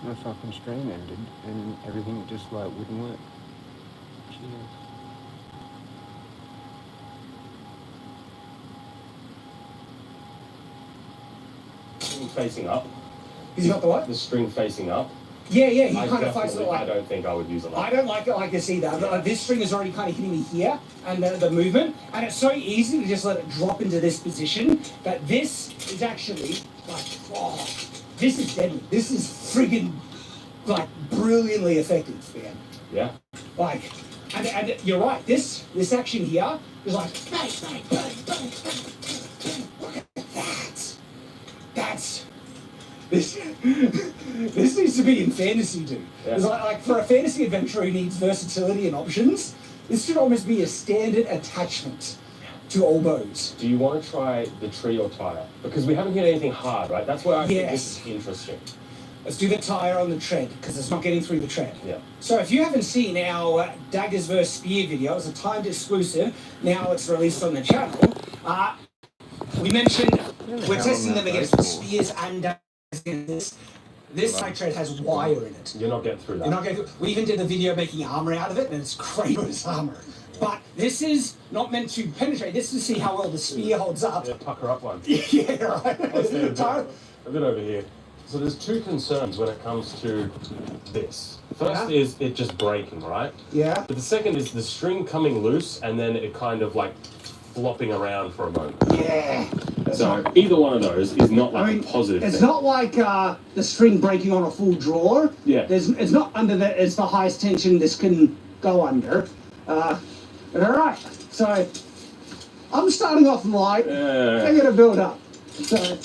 my fucking stream ended and everything just like wouldn't work. Cheers. String facing up. He's got the what? The string facing up. Yeah, he kind of fights it like. I don't think I would use it. I don't like it like this either. Yeah. This string is already kind of hitting me here, and the movement, and it's so easy to just let it drop into this position. That this is actually like, oh, this is deadly. This is friggin' like brilliantly effective, man. Yeah. Like, and you're right. This action here is like bang, bang, bang, bang, bang, bang. Look at that. That's this. This needs to be in fantasy, dude. Yeah. It's like for a fantasy adventure who needs versatility and options, this should almost be a standard attachment to all bows. Do you want to try the tree or tire? Because we haven't hit anything hard, right? That's where I think this is interesting. Let's do the tire on the tread, because it's not getting through the tread. Yeah. So if you haven't seen our Daggers vs. Spear video, it's a timed exclusive. Now it's released on the channel. We mentioned we're testing them against the spears and daggers. This side tread has wire in it. You're not getting through that. You're not getting through. We even did a video making armor out of it, and it's Kratos armor. But this is not meant to penetrate. This is to see how well the spear holds up. Yeah, pucker up one. Yeah, right. A bit over here. So there's two concerns when it comes to this. First is it just breaking, right? Yeah. But the second is the string coming loose and then it kind of like flopping around for a moment. Yeah. So either one of those is not like a positive it's thing. not like the string breaking on a full drawer. Yeah. It's not under it's the highest tension this can go under. But all right. So I'm starting off light. I'm gonna build up. So,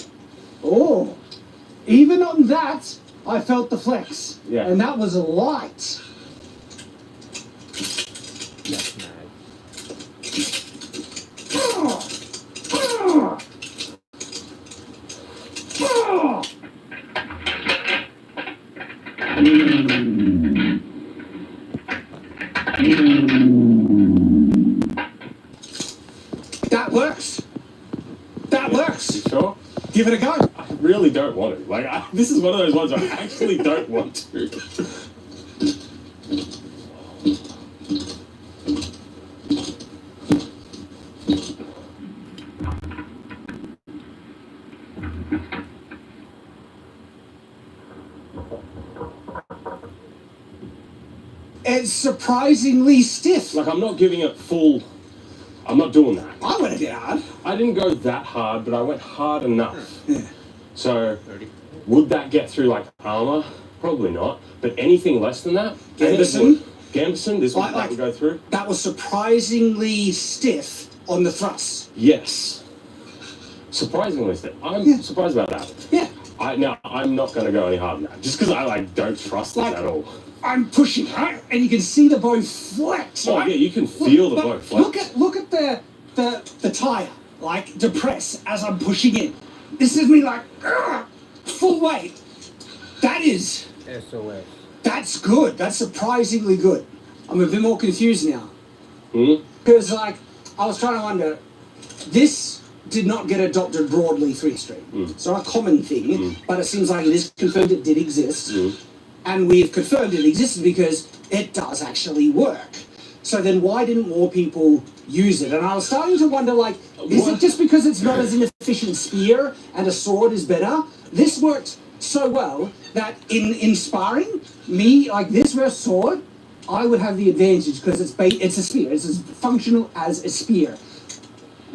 even on that, I felt the flex. Yeah. And that was light. That's mad. That works. That works. You sure? Give it a go. I really don't want to. Like, this is one of those ones I actually don't want to. It's surprisingly stiff. Like, I'm not giving it full. I'm not doing that. I went a bit hard. I didn't go that hard, but I went hard enough. Yeah. So, would that get through like armor? Probably not. But anything less than that, Gambeson, this one that would go through. That was surprisingly stiff on the thrust. Yes. Surprisingly stiff. I'm surprised about that. Yeah. I'm not going to go any harder than that, just because I don't trust this at all. I'm pushing, right? And you can see the bow flex, right? Oh yeah, you can feel the bow flex. Look at the tire, like depress as I'm pushing in. This is me like full weight. That is SOS. That's good. That's surprisingly good. I'm a bit more confused now. Hmm? Because I was trying to wonder, this did not get adopted broadly 3-string. It's not a common thing, but it seems like it is confirmed it did exist. And we've confirmed it existed because it does actually work. So then why didn't more people use it? And I was starting to wonder, is it just because it's not as an efficient spear and a sword is better? This worked so well that in sparring, this versus sword, I would have the advantage because it's a spear. It's as functional as a spear.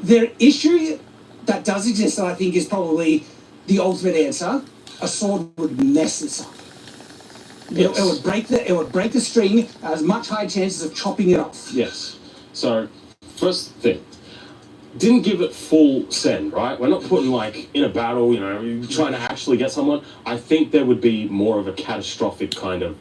The issue that does exist, and I think is probably the ultimate answer, a sword would mess this up. Yes. It would break the string, has much higher chances of chopping it off. Yes. So, first thing, didn't give it full send, right? We're not putting in a battle, trying to actually get someone. I think there would be more of a catastrophic kind of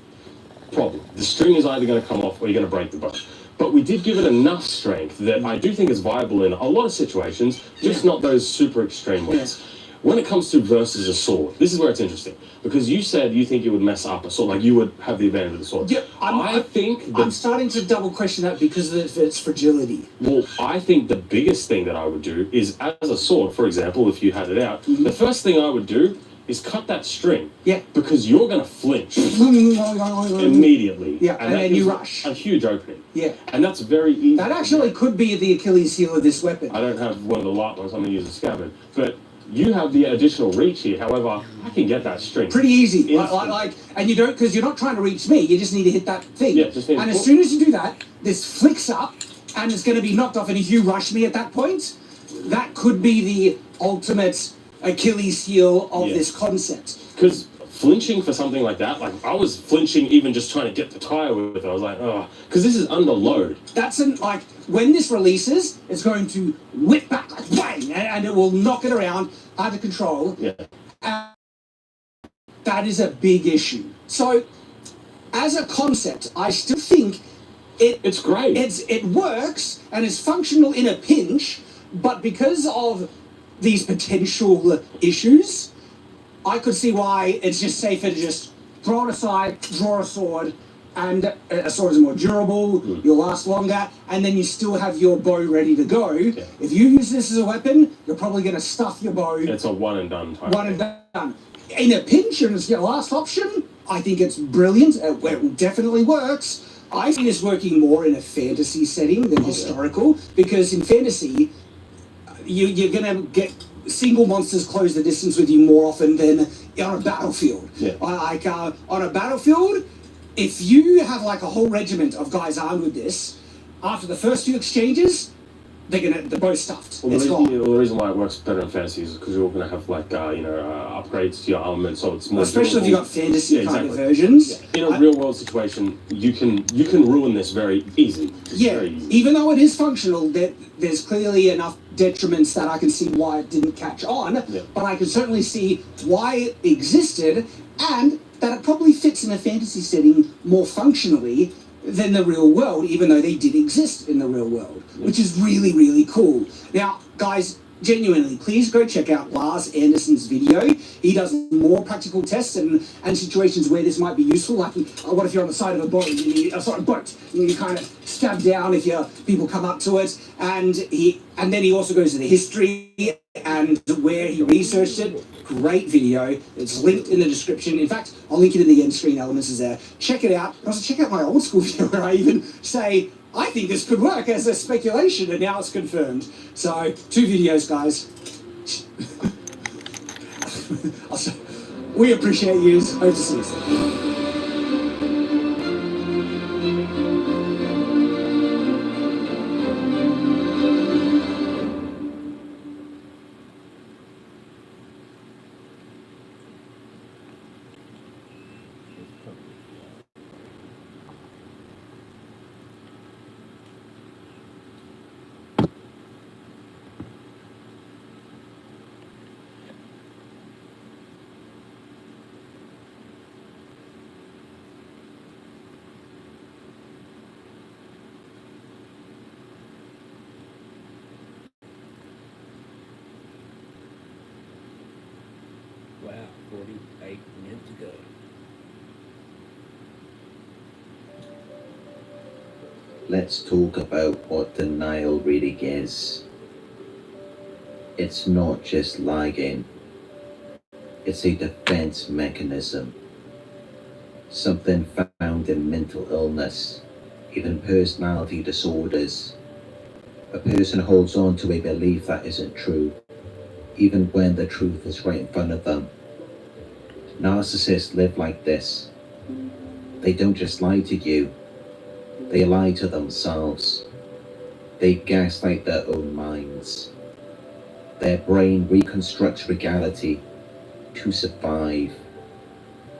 problem. The string is either going to come off or you're going to break the bow. But we did give it enough strength that I do think is viable in a lot of situations, just not those super extreme ones. Yeah. When it comes to versus a sword, this is where it's interesting. Because you said you think it would mess up a sword, you would have the advantage of the sword. Yeah, I'm starting to double question that because of its fragility. Well, I think the biggest thing that I would do is, as a sword, for example, if you had it out, the first thing I would do is cut that string. Yeah. Because you're going to flinch immediately. Yeah, and then you rush. A huge opening. Yeah. And that's very easy. That actually could be the Achilles heel of this weapon. I don't have one of the light ones, I'm going to use a scabbard. But you have the additional reach here. However, I can get that string. Pretty easy. And you don't, because you're not trying to reach me, you just need to hit that thing. Yeah, just need and to as soon as you do that, this flicks up, and it's going to be knocked off. And if you rush me at that point, that could be the ultimate Achilles heel of this concept. Because flinching for something like that, like I was flinching even just trying to get the tire with it. I was like, oh, because this is under load. That's like when this releases, it's going to whip back like bang, and it will knock it around out of control. Yeah. And that is a big issue. So, as a concept, I still think it's great. It works and is functional in a pinch, but because of these potential issues, I could see why it's just safer to just throw it aside, draw a sword, and a sword is more durable, you'll last longer, and then you still have your bow ready to go. Yeah. If you use this as a weapon, you're probably going to stuff your bow. It's a one and done type. One and done. In a pinch, and it's your last option, I think it's brilliant. It definitely works. I see this working more in a fantasy setting than historical, because in fantasy, you're going to get single monsters close the distance with you more often than on a battlefield. Yeah. On a battlefield, if you have like a whole regiment of guys armed with this, after the first few exchanges, they're both stuffed. Well, the reason why it works better in fantasy is because you're going to have like upgrades to your armament, so it's more. Especially if you got fantasy kind of versions. Yeah. In a real world situation, you can ruin this very easy. Very easy. Even though it is functional, there's clearly enough detriments that I can see why it didn't catch on. Yeah. But I can certainly see why it existed, and that it probably fits in a fantasy setting more functionally than the real world, even though they did exist in the real world, which is really, really cool. Now, guys, genuinely, please go check out Lars Anderson's video. He does more practical tests and situations where this might be useful. Like, what if you're on the side of a boat, and you kind of stab down if people come up to it, and then he also goes to the history and where he researched it. Great video. It's linked in the description. In fact, I'll link it in the end screen elements is there. Check it out. Also, check out my old school video where I even say, I think this could work as a speculation, and now it's confirmed. So, 2 videos, guys. We appreciate you. Hope to see you soon. Wow, 48 minutes ago. Let's talk about what denial really is. It's not just lying. It's a defense mechanism. Something found in mental illness, even personality disorders. A person holds on to a belief that isn't true, even when the truth is right in front of them. Narcissists live like this. They don't just lie to you, they lie to themselves. They gaslight their own minds. Their brain reconstructs reality to survive,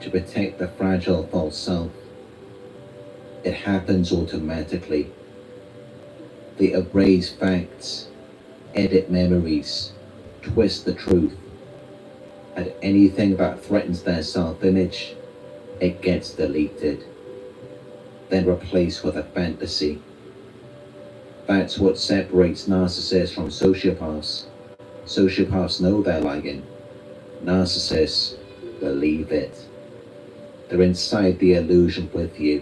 to protect the fragile false self. It happens automatically. They erase facts, edit memories, twist the truth, and anything that threatens their self-image, it gets deleted, then replaced with a fantasy. That's what separates narcissists from sociopaths. Sociopaths know they're lying. Narcissists believe it. They're inside the illusion with you,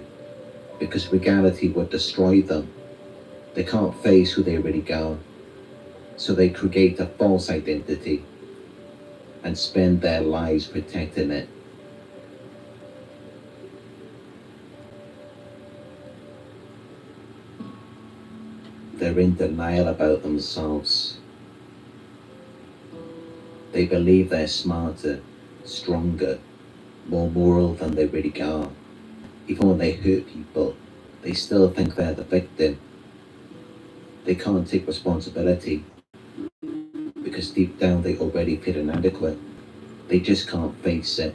because reality would destroy them. They can't face who they really are, so they create a false identity. and spend their lives protecting it. They're in denial about themselves. They believe they're smarter, stronger, more moral than they really are. Even when they hurt people, they still think they're the victim. They can't take responsibility because deep down they already feel inadequate. They just can't face it,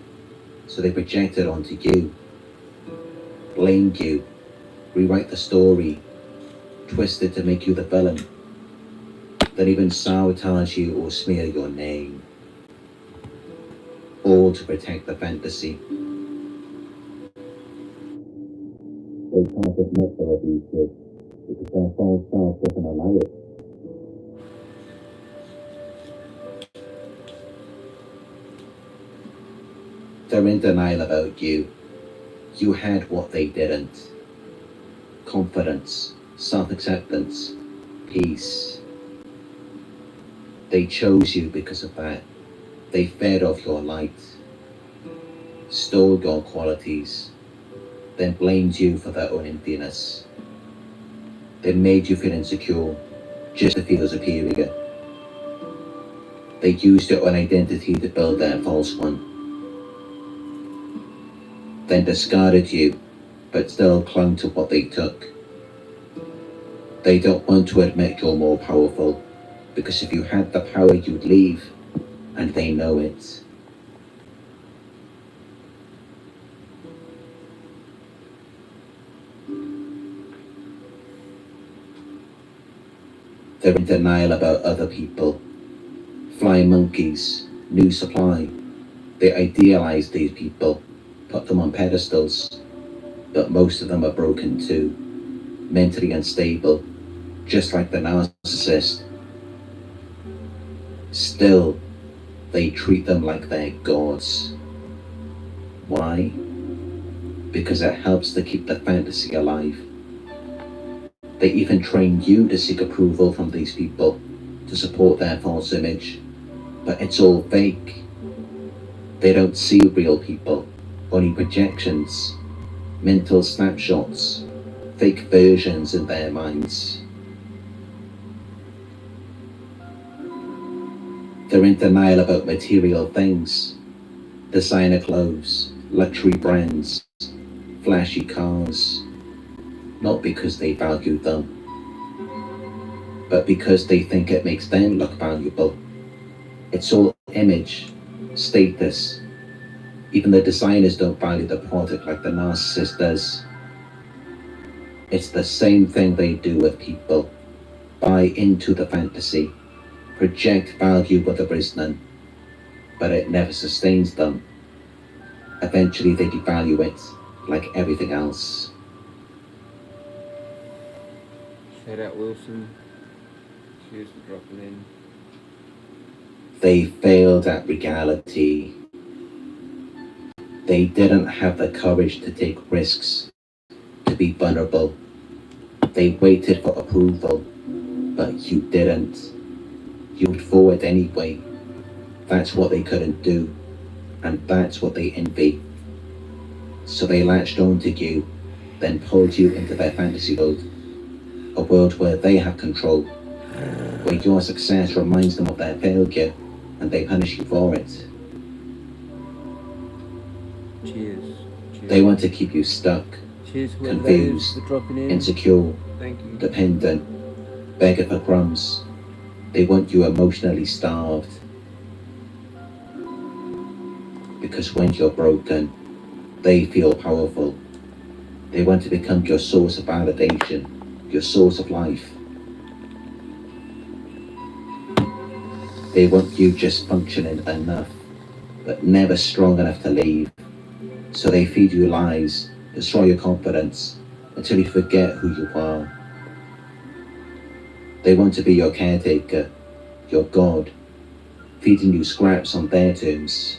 so they project it onto you, blame you, rewrite the story, twist it to make you the villain, then even sabotage you or smear your name, all to protect the fantasy. They can't admit they're abusive because their false self doesn't allow it. They're in denial about you. You had what they didn't. Confidence, self-acceptance, peace. They chose you because of that. They fed off your light, stole your qualities, then blamed you for their own emptiness. They made you feel insecure just to feel superior. They used your own identity to build their false one, then discarded you, but still clung to what they took. They don't want to admit you're more powerful, because if you had the power you'd leave, and they know it. They're in denial about other people. Flying monkeys, new supply. They idealize these people, put them on pedestals, but most of them are broken too, mentally unstable, just like the narcissist. Still, they treat them like they're gods. Why? Because it helps to keep the fantasy alive. They even train you to seek approval from these people, to support their false image, but it's all fake. They don't see real people, only projections, mental snapshots, fake versions in their minds. They're in denial about material things, designer clothes, luxury brands, flashy cars, not because they value them, but because they think it makes them look valuable. It's all image, status. Even the designers don't value the product like the narcissist does. It's the same thing they do with people. Buy into the fantasy, project value where there is none, but it never sustains them. Eventually they devalue it, like everything else. Shout out Wilson. Cheers for dropping in. They failed at reality. They didn't have the courage to take risks, to be vulnerable. They waited for approval, but you didn't. You moved forward anyway. That's what they couldn't do, and that's what they envy. So they latched onto you, then pulled you into their fantasy world, a world where they have control, where your success reminds them of their failure, and they punish you for it. Cheers. Cheers. They want to keep you stuck, Cheers, confused, for dropping in. insecure, Thank you. dependent, begging for crumbs. They want you emotionally starved. Because when you're broken, they feel powerful. They want to become your source of validation, your source of life. They want you just functioning enough, but never strong enough to leave. So they feed you lies, destroy your confidence, until you forget who you are. They want to be your caretaker, your God, feeding you scraps on their terms.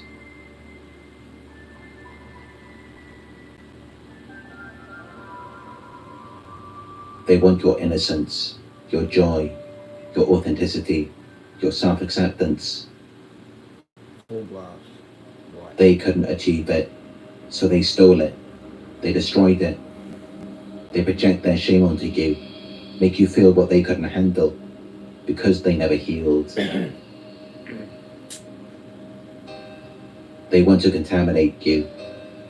They want your innocence, your joy, your authenticity, your self-acceptance. Full blast. Right. They couldn't achieve it, so they stole it. They destroyed it. They project their shame onto you, make you feel what they couldn't handle, because they never healed. They want to contaminate you,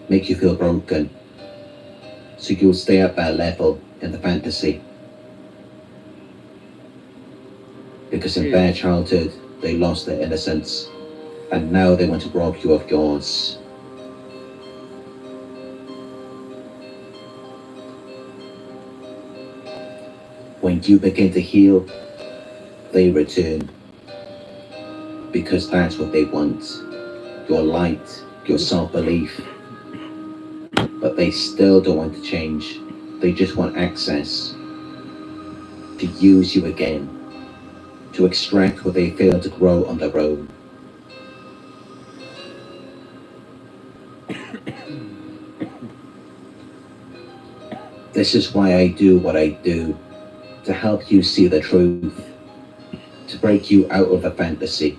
make you feel broken, so you'll stay at that level in the fantasy. Because in their childhood, they lost their innocence, and now they want to rob you of yours. When you begin to heal, they return. Because that's what they want. Your light, your self-belief. But they still don't want to change. They just want access. To use you again. To extract what they failed to grow on their own. This is why I do what I do. To help you see the truth. To break you out of the fantasy.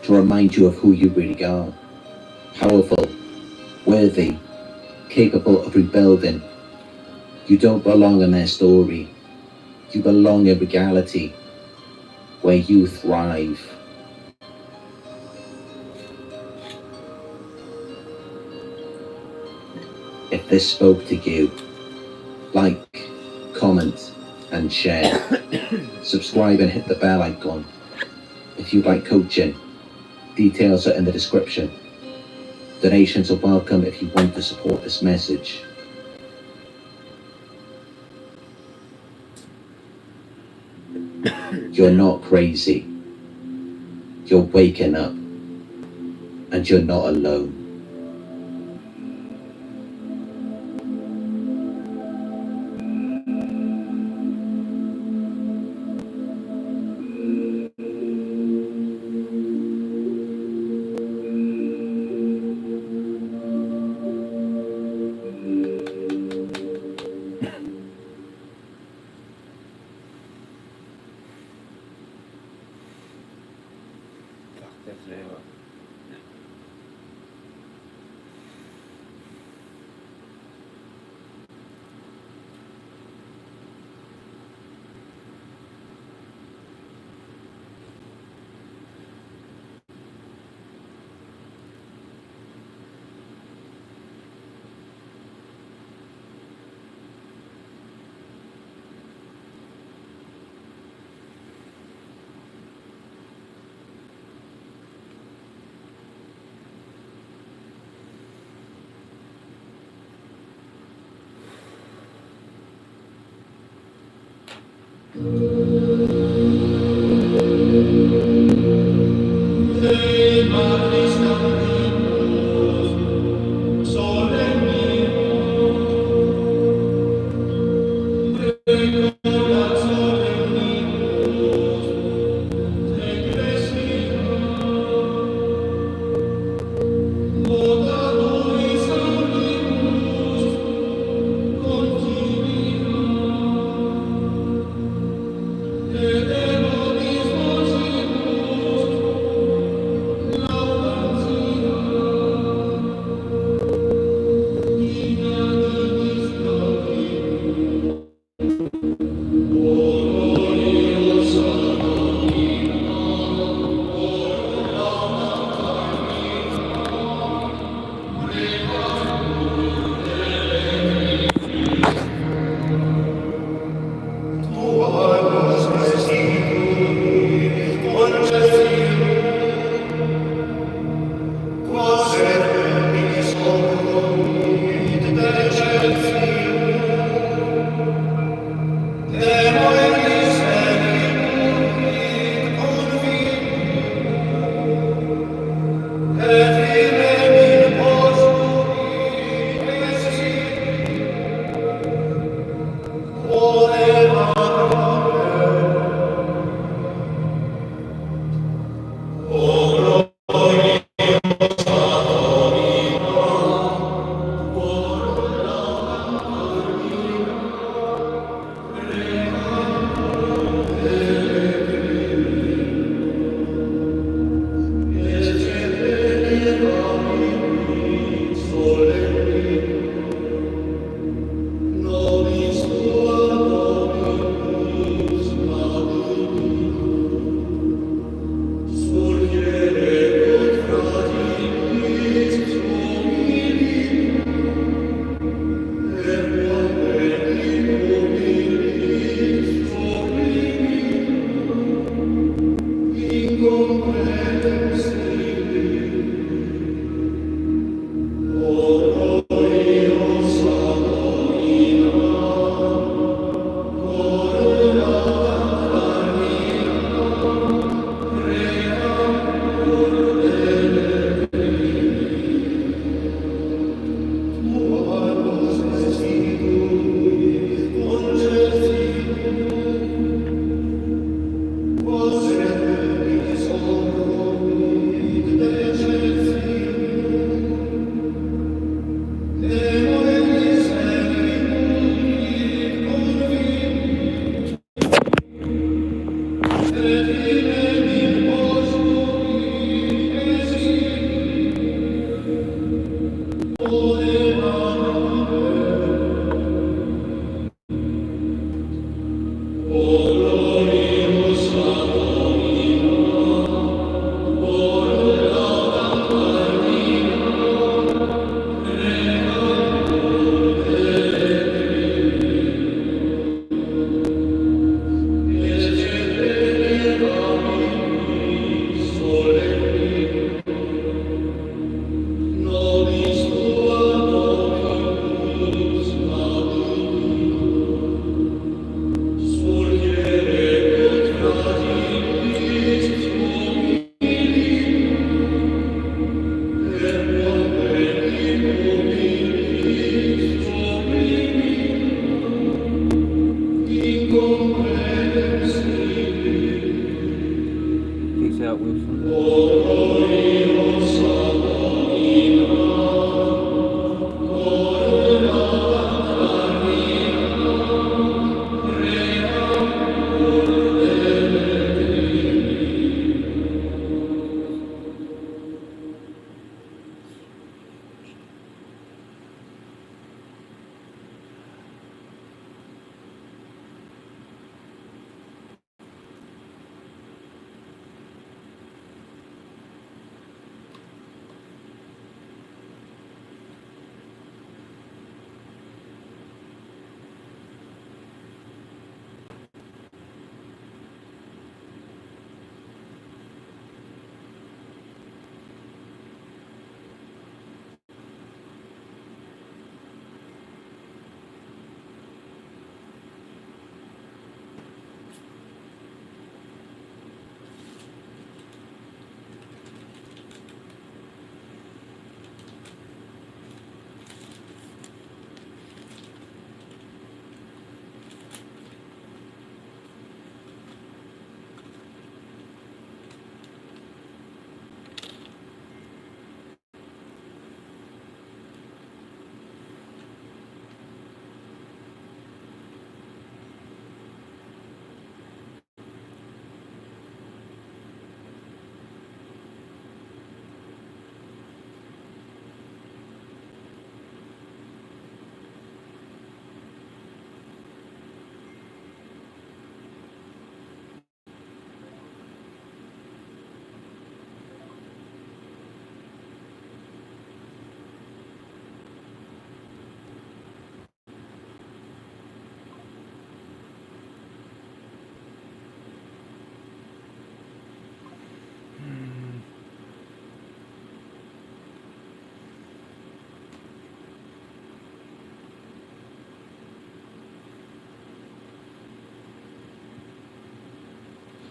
To remind you of who you really are. Powerful, worthy, capable of rebuilding. You don't belong in their story. You belong in reality, where you thrive. If this spoke to you, like, comment, and share. Subscribe and hit the bell icon. If you'd like coaching, details are in the description. Donations are welcome if you want to support this message. You're not crazy. You're waking up. And you're not alone. Fuck, that's an hour.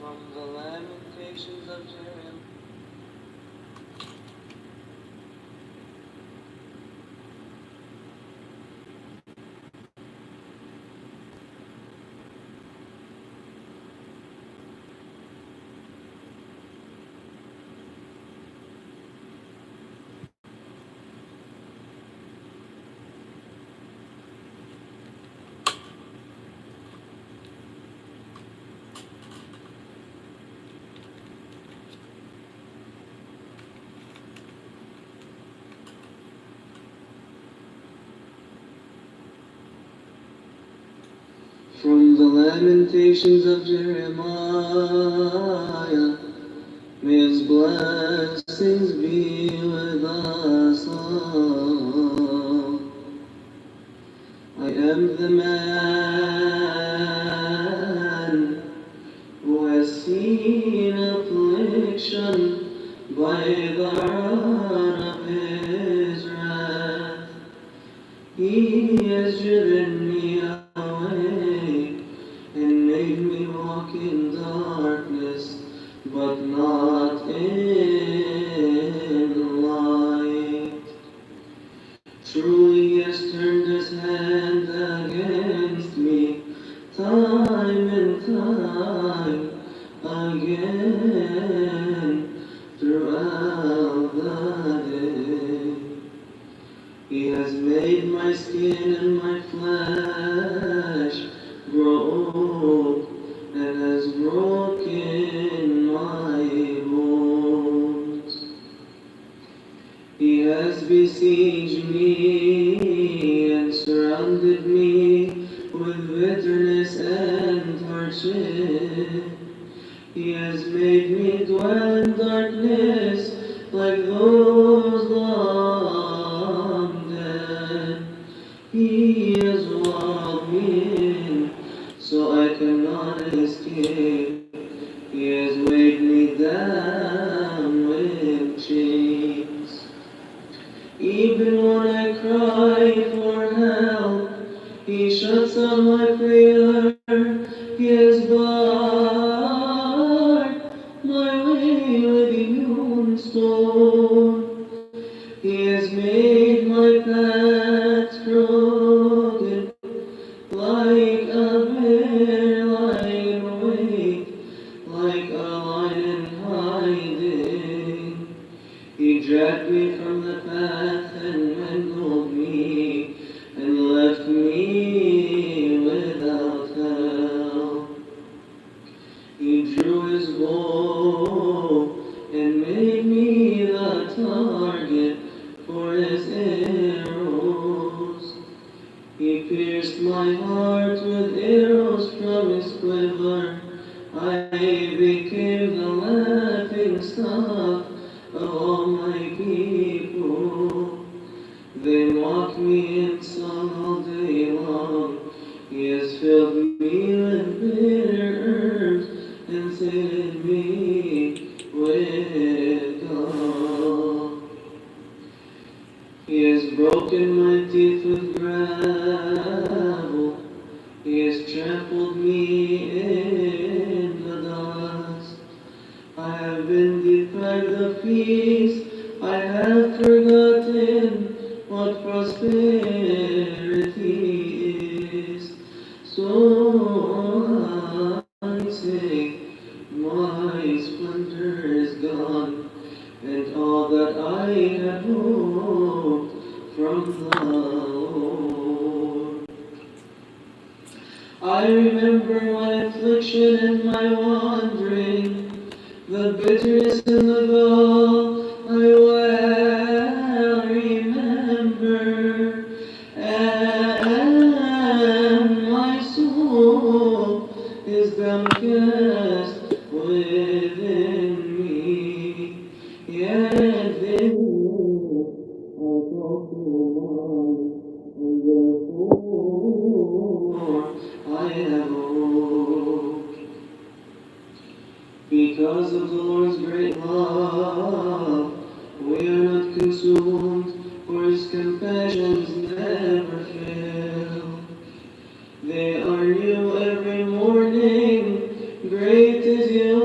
From the lamentations of Jeremiah. From the lamentations of Jeremiah, may his blessings be with us all. I am the man who has seen affliction by the rod of his wrath. He has driven me away and made me walk in darkness, but not in light. Truly he has turned his hand against me, time and time again, throughout the day. He has made my skin and my flesh grow old, and has broken my bones. He has besieged me and surrounded me with bitterness and hardship. He has made me dwell in darkness like those long dead. He has walled me in so I cannot escape. He has weighed me down with chains. Even when I cry for help, he shuts out my prayer. He has barred my way with hewn stone. He has made my paths crooked, like a bear lying awake, like a lion hiding. He dragged me from the path and mangled me, and left me without help. He drew his bow and made me the target for his arrows. He pierced my heart with arrows from his quiver. I became the laughing stock of all my people. They mock me in song all day long. He has filled me with bitter herbs and filled me with gall. He has broken my teeth with gravel. He has trampled me in the dust. I have been deprived of peace. I have forgotten what prosperity is. So I say, my splendor is gone, and all that I had hoped from the Lord. I remember my affliction and my wandering, the bitterness and the gall I well remember, and my soul is downcast within me. Yet then I talk to one, and therefore I have hope. Because of the Lord's great love, we are not consumed, for his compassions never fail. They are new every morning, great is your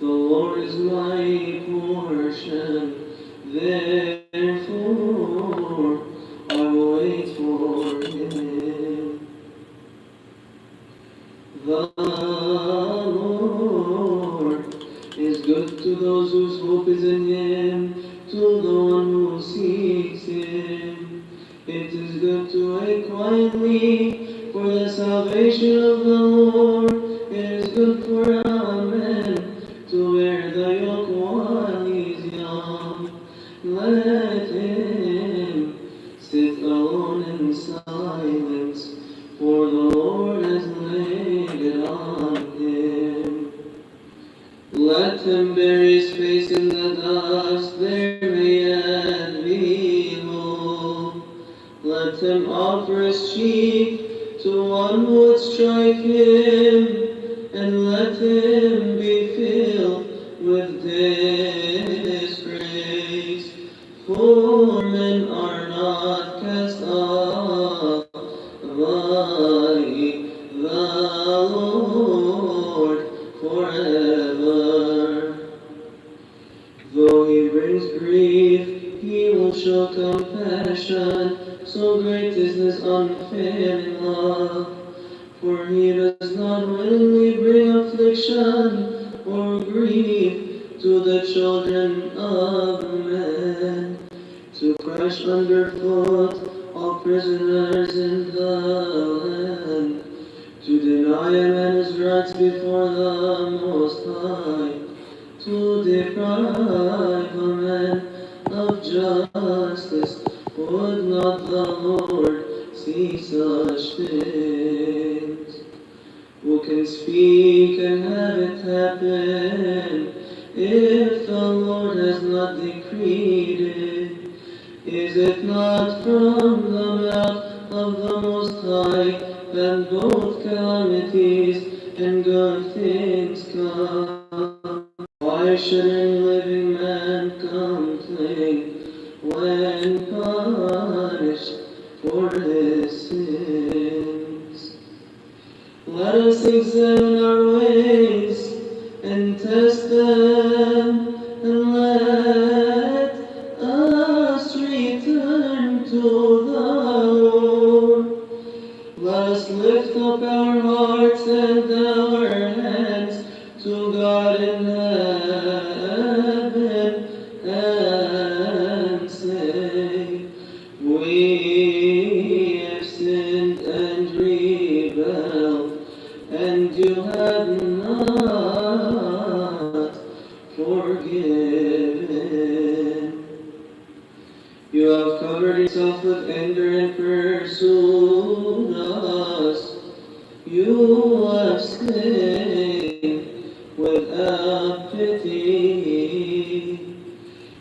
The Lord is my portion, therefore I will wait for him. The Lord is good to those whose hope is in him, to the one who seeks him. It is good to wait quietly for the salvation of the Lord. It is good for a man to bear the yoke while he is young. Let him sit alone in silence, for the Lord has laid it on him. Let him bury his face in the dust, there may yet be hope. Let him offer his cheek to one who would strike him, and let him be filled with disgrace. For men are not cast off by the Lord forever. Though he brings grief, he will show compassion. So great is his unfailing love. For he does not willingly bring affliction or grief to the children of men, to crush underfoot all prisoners in the land, to deny a man his rights before the Most High, to deprive a man of justice. Would not the Lord see such things? Who can speak and have it happen if the Lord has not decreed it? Is it not from the mouth of the Most High that both calamities and good things come? Why should a living man complain when punished for his sins? Let us examine our ways and test them, and let us return to the Lord. Let us lift up our hearts and our hands to God in heaven and say, we have sinned and rebelled, and you have not forgiven. You have covered yourself with anger and pursued us. You have slain without pity.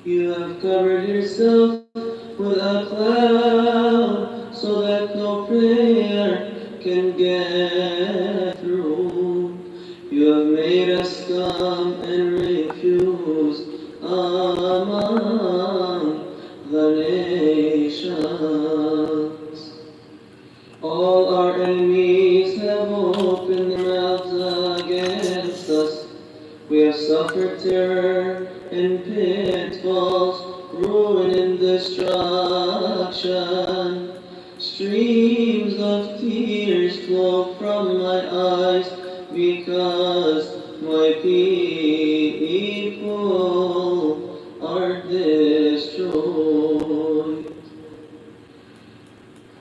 You have covered yourself with a cloud, so that no prayer can get through. You have made us scum and refuse among the nations. All our enemies have opened their mouths against us. We have suffered terror and pitfalls, ruin and destruction. Streams of tears flow from my eyes because my people are destroyed.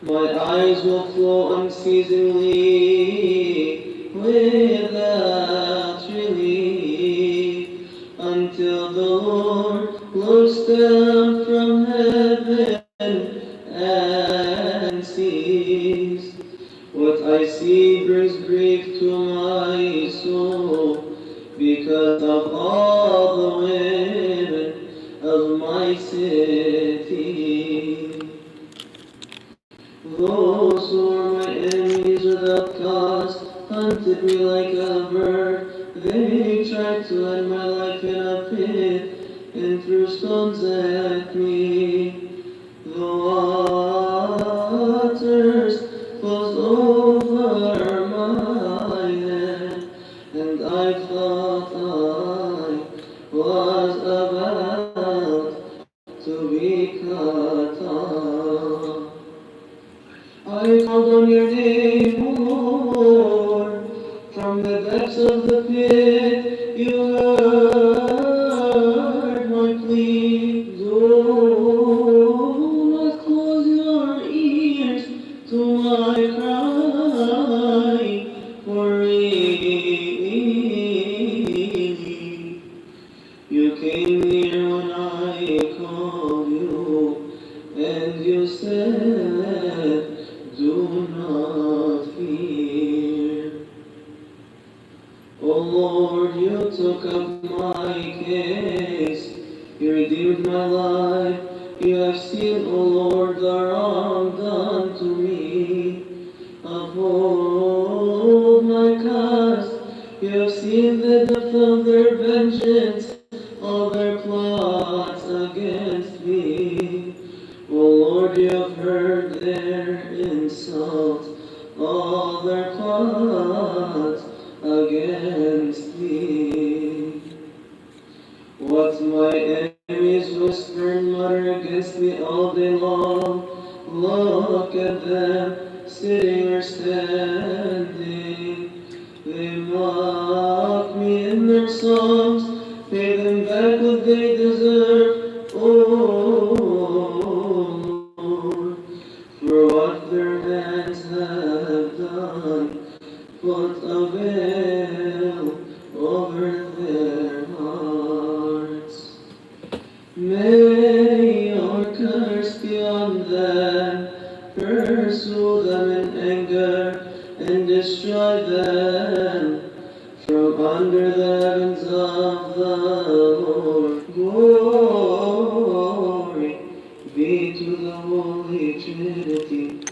My eyes will flow unceasingly without relief until the Lord looks down from heaven and sees. What I see brings grief to my soul because of all the women of my city. Those who were my enemies without cause hunted me like a bird. They tried to end my life in a pit and threw stones at me. The waters closed over my head, and I thought I you took up my case. You redeemed my life. You have seen, O Lord, the wrong done to me. Uphold my cause. You have seen the depth of their vengeance, all their plots against me. O Lord, you have heard their insult, all their plots against me. What my enemies whisper and mutter against me all day long, look at them, sitting or standing. They mock me in their songs, pay them back what they deserve. Oh Lord, for what their hands have done, put a veil over their hearts. May your curse be on them, pursue them in anger, and destroy them from under the heavens of the Lord. Glory be to the Holy Trinity,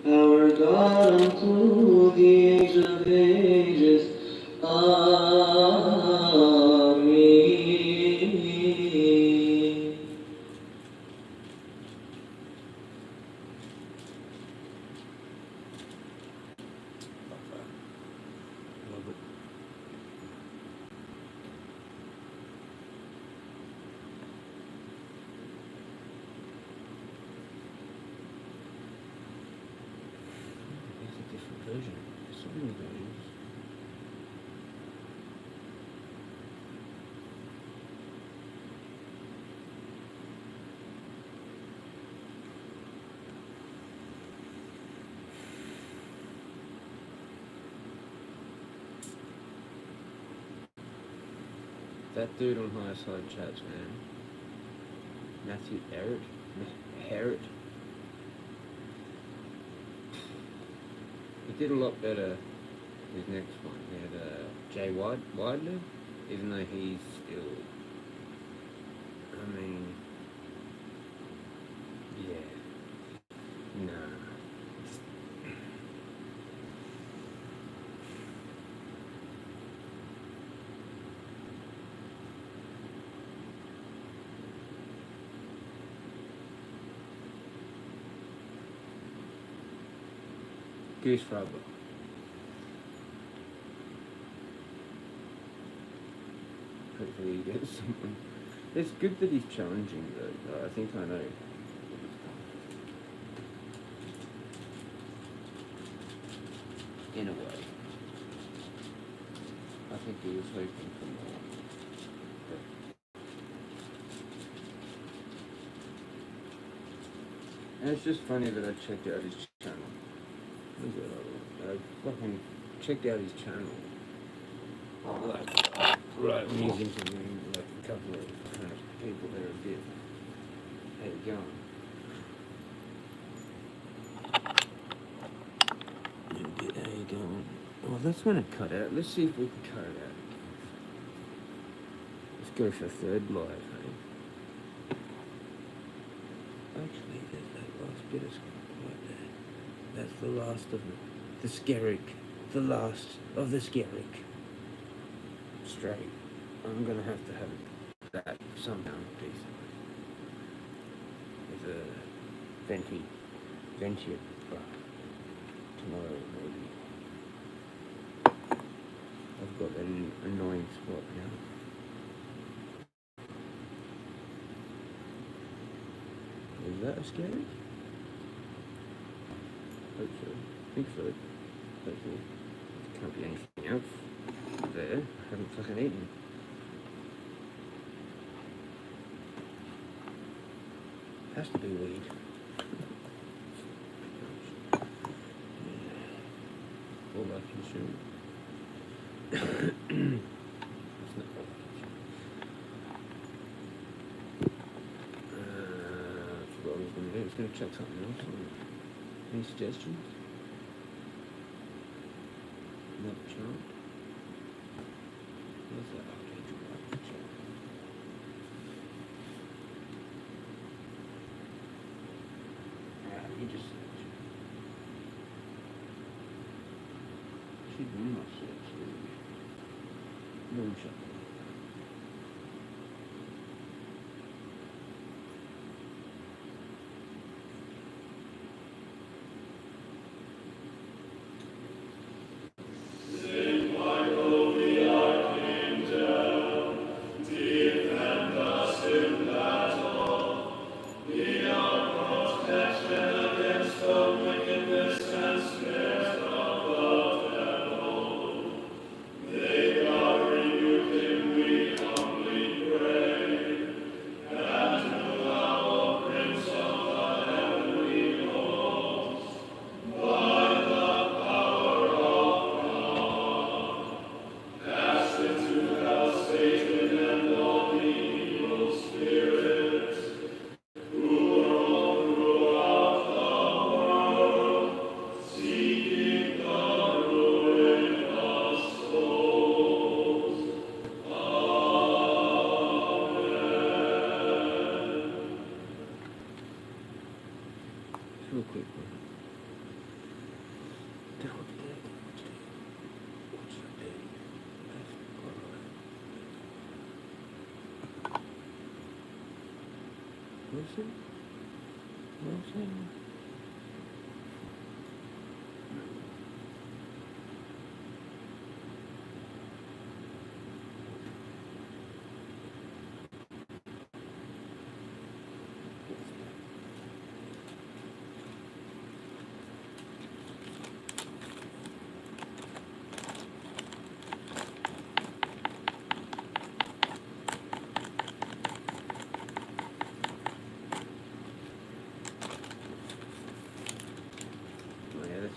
our God unto the age of ages. Amen. Love it. There's a different version. There's so many versions. That dude on Higher Side Chats, man. Matthew Herritt. He did a lot better his next one. He had Jay Widely, even though he's still, I mean, yeah, nah. Goose rubber. Hopefully he gets someone. It's good that he's challenging though. I think I know. In a way. I think he was hoping for more. And it's just funny that I checked out his channel. I fucking checked out his channel. Like, right when he's interviewing like a couple of kind of people that are a bit, how you going? A bit, how you going? Well, that's when it cut out. Let's see if we can cut it out. Let's go for third live, hey? Actually, there's that last bit of script right there. That's the last of the Skerrick. The last of the Skerrick. Straight. I'm gonna have to have that somehow decent. There's a venti tomorrow maybe. I've got an annoying spot now. Is that a Skerrick? Hope so. Think so. Hopefully. Can't be anything else there. I haven't fucking eaten. Has to be weed. All I consume. That's not all I consume. I forgot what I was going to do. I was going to check something else. Any suggestions? Another chart. What's that? keep doing that shit, actually. No shut up. Real quick, bro. Dejo de what's your day? Wilson? Wilson? Oh, yeah, that's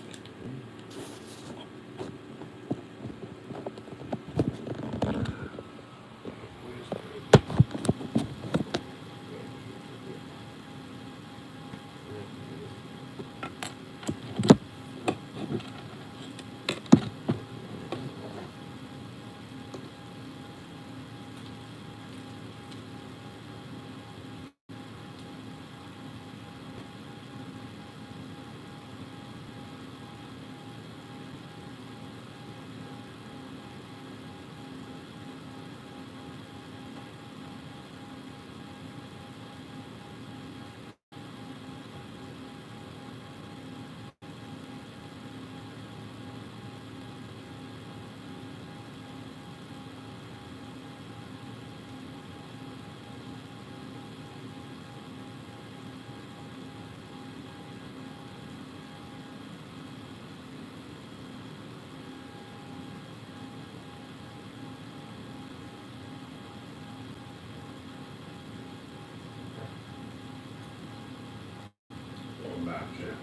Welcome back, Jim.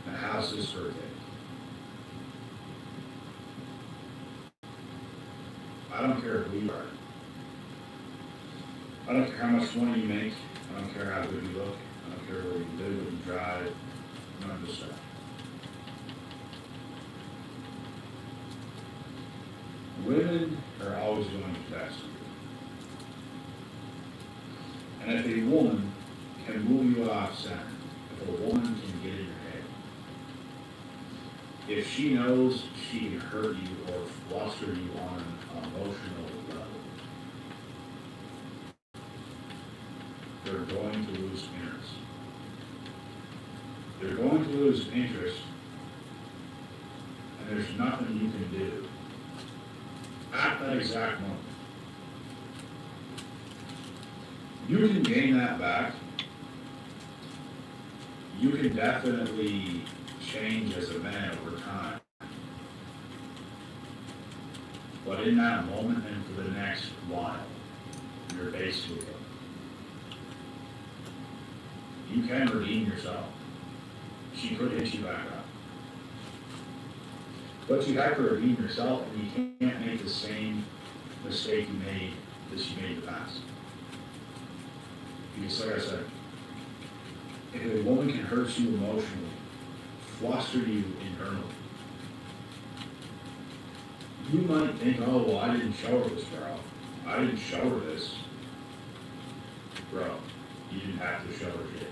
The house is for it. I don't care who you are. I don't care how much money you make. I don't care how good you look. I don't care where you live, what you drive. None of this stuff. Women are always going to best. And if a woman can move you off center, if a woman can get in your head, if she knows she can hurt you or fluster you on an emotional level, they're going to lose interest. They're going to lose interest, and there's nothing you can do at that exact moment. You can gain that back. You can definitely change as a man over time. But in that moment and for the next while, you're basically gone. You can redeem yourself. She could hit you back up. But you have to redeem yourself, and you can't make the same mistake you made in the past. Because like I said, if a woman can hurt you emotionally, fluster you internally, you might think, oh, well, I didn't show her this, bro. I didn't show her this. Bro, you didn't have to show her shit.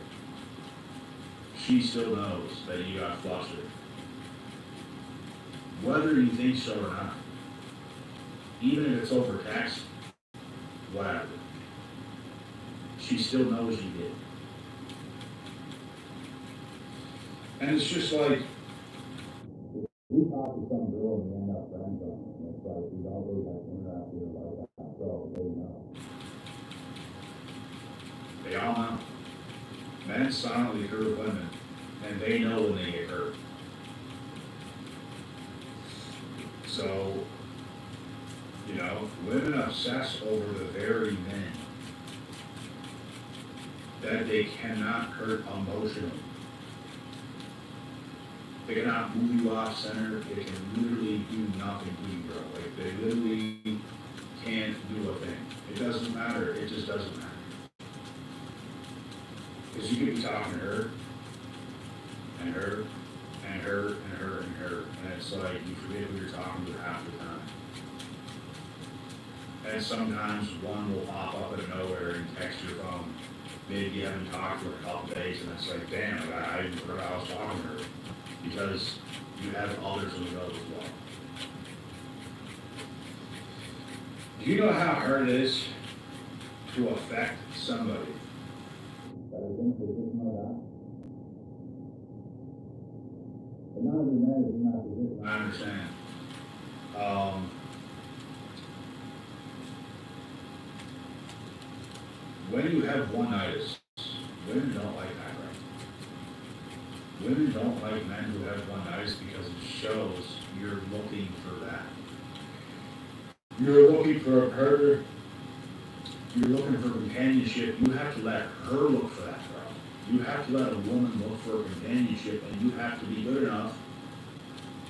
She still knows that you got flustered. whether you think so or not. Even if it's over text, whatever. She still knows you did. And it's just like, we talk to some girl and we end up friends on it. And it's like, we always like interact with her like that. So they know. They all know. Men silently hurt women, and they know when they get hurt. So, you know, women obsess over the very men that they cannot hurt emotionally. They cannot move you off center. They can literally do nothing to you, bro. Like, they literally can't do a thing. It doesn't matter. It just doesn't matter. Because you could be talking to her, and her, and her, and her, and her, and it's like you forget who you're talking to half the time. And sometimes one will pop up out of nowhere and text your phone. Maybe you haven't talked to her a couple days, and it's like, damn, I didn't forget I was talking to her. Because you have others in the know as well. Do you know how hard it is to affect somebody? I understand. When you have one-nighters, women don't like that, right? Women don't like men who have one-nighters because it shows you're looking for that. You're looking for a partner. You're looking for companionship. You have to let her look for that, bro. You have to let a woman look for companionship, and you have to be good enough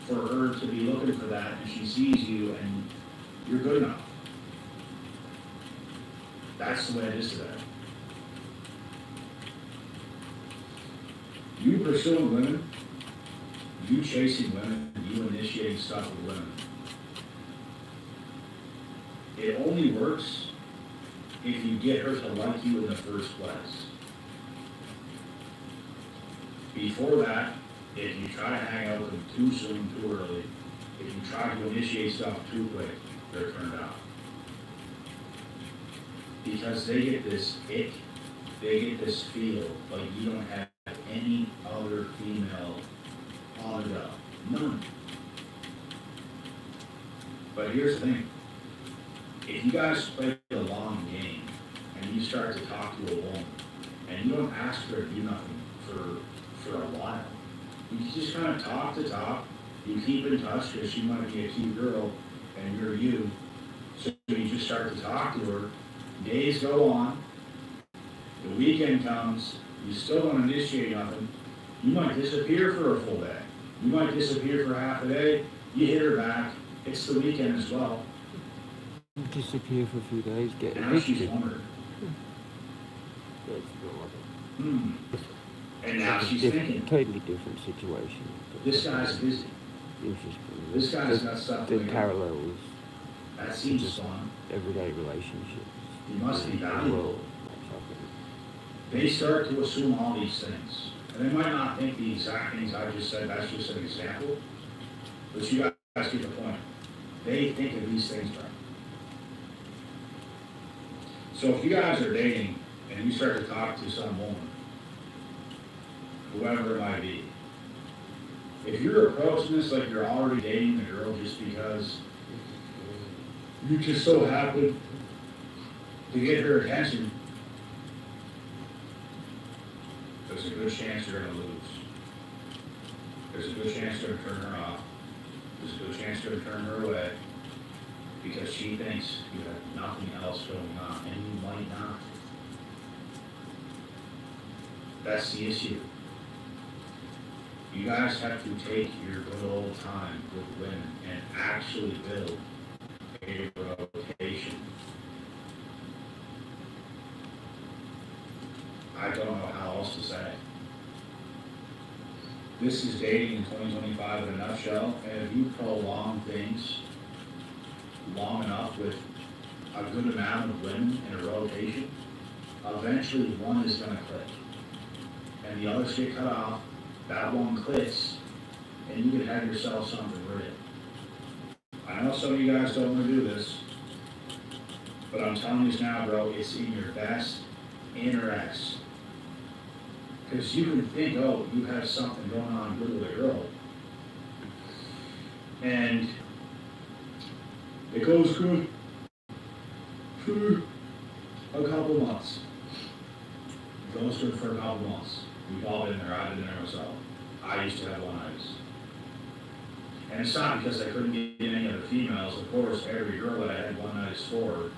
for her to be looking for that, and she sees you, and you're good enough. That's the way it is today. You pursuing women, you chasing women, you initiating stuff with women. It only works if you get her to like you in the first place. Before that, if you try to hang out with them too soon, too early, if you try to initiate stuff too quick, they're turned out. Because they get this ick, they get this feel like you don't have any other female on the go. None. But here's the thing. If you guys play the long game and you start to talk to a woman and you don't ask her to do nothing for a while, you just kind of talk to talk, you keep in touch because she might be a cute girl and you're you, so you just start to talk to her. Days go on, the weekend comes, you still don't initiate nothing, you might disappear for a full day. You might disappear for half a day, you hit her back, it's the weekend as well. Disappear for a few days, get And now she's wondering. And now she's thinking, totally different situation. this guy's busy. Interesting. This guy's got stuff The going on. parallels, That seems fun. everyday relationships. He must be valuable. Well, that's happening. They start to assume all these things. And they might not think the exact things I just said, that's just an example. But you guys get the point. They think of these things, right? So if you guys are dating and you start to talk to some woman, whoever it might be, if you're approaching this like you're already dating the girl just because you just so happen to get her attention, there's a good chance you're going to lose. There's a good chance you're going to turn her off. There's a good chance you're going to turn her away because she thinks you have nothing else going on, and you might not. That's the issue. You guys have to take your good old time with women and actually build a rotation. I don't know how else to say it. This is dating in 2025 in a nutshell, and if you prolong things long enough with a good amount of women in a rotation, eventually one is going to click. And the others get cut off, that one clicks, and you can have yourself something real. I know some of you guys don't want to do this, but I'm telling you now, bro, it's in your best interest. Because you can think, oh, you have something going on good with a girl. And it goes good for a couple months. It goes good for a couple months. We've all been there, I've been there myself. I used to have one-nights. And it's not because I couldn't get any of the females. Of course, every girl that I had one-nights for,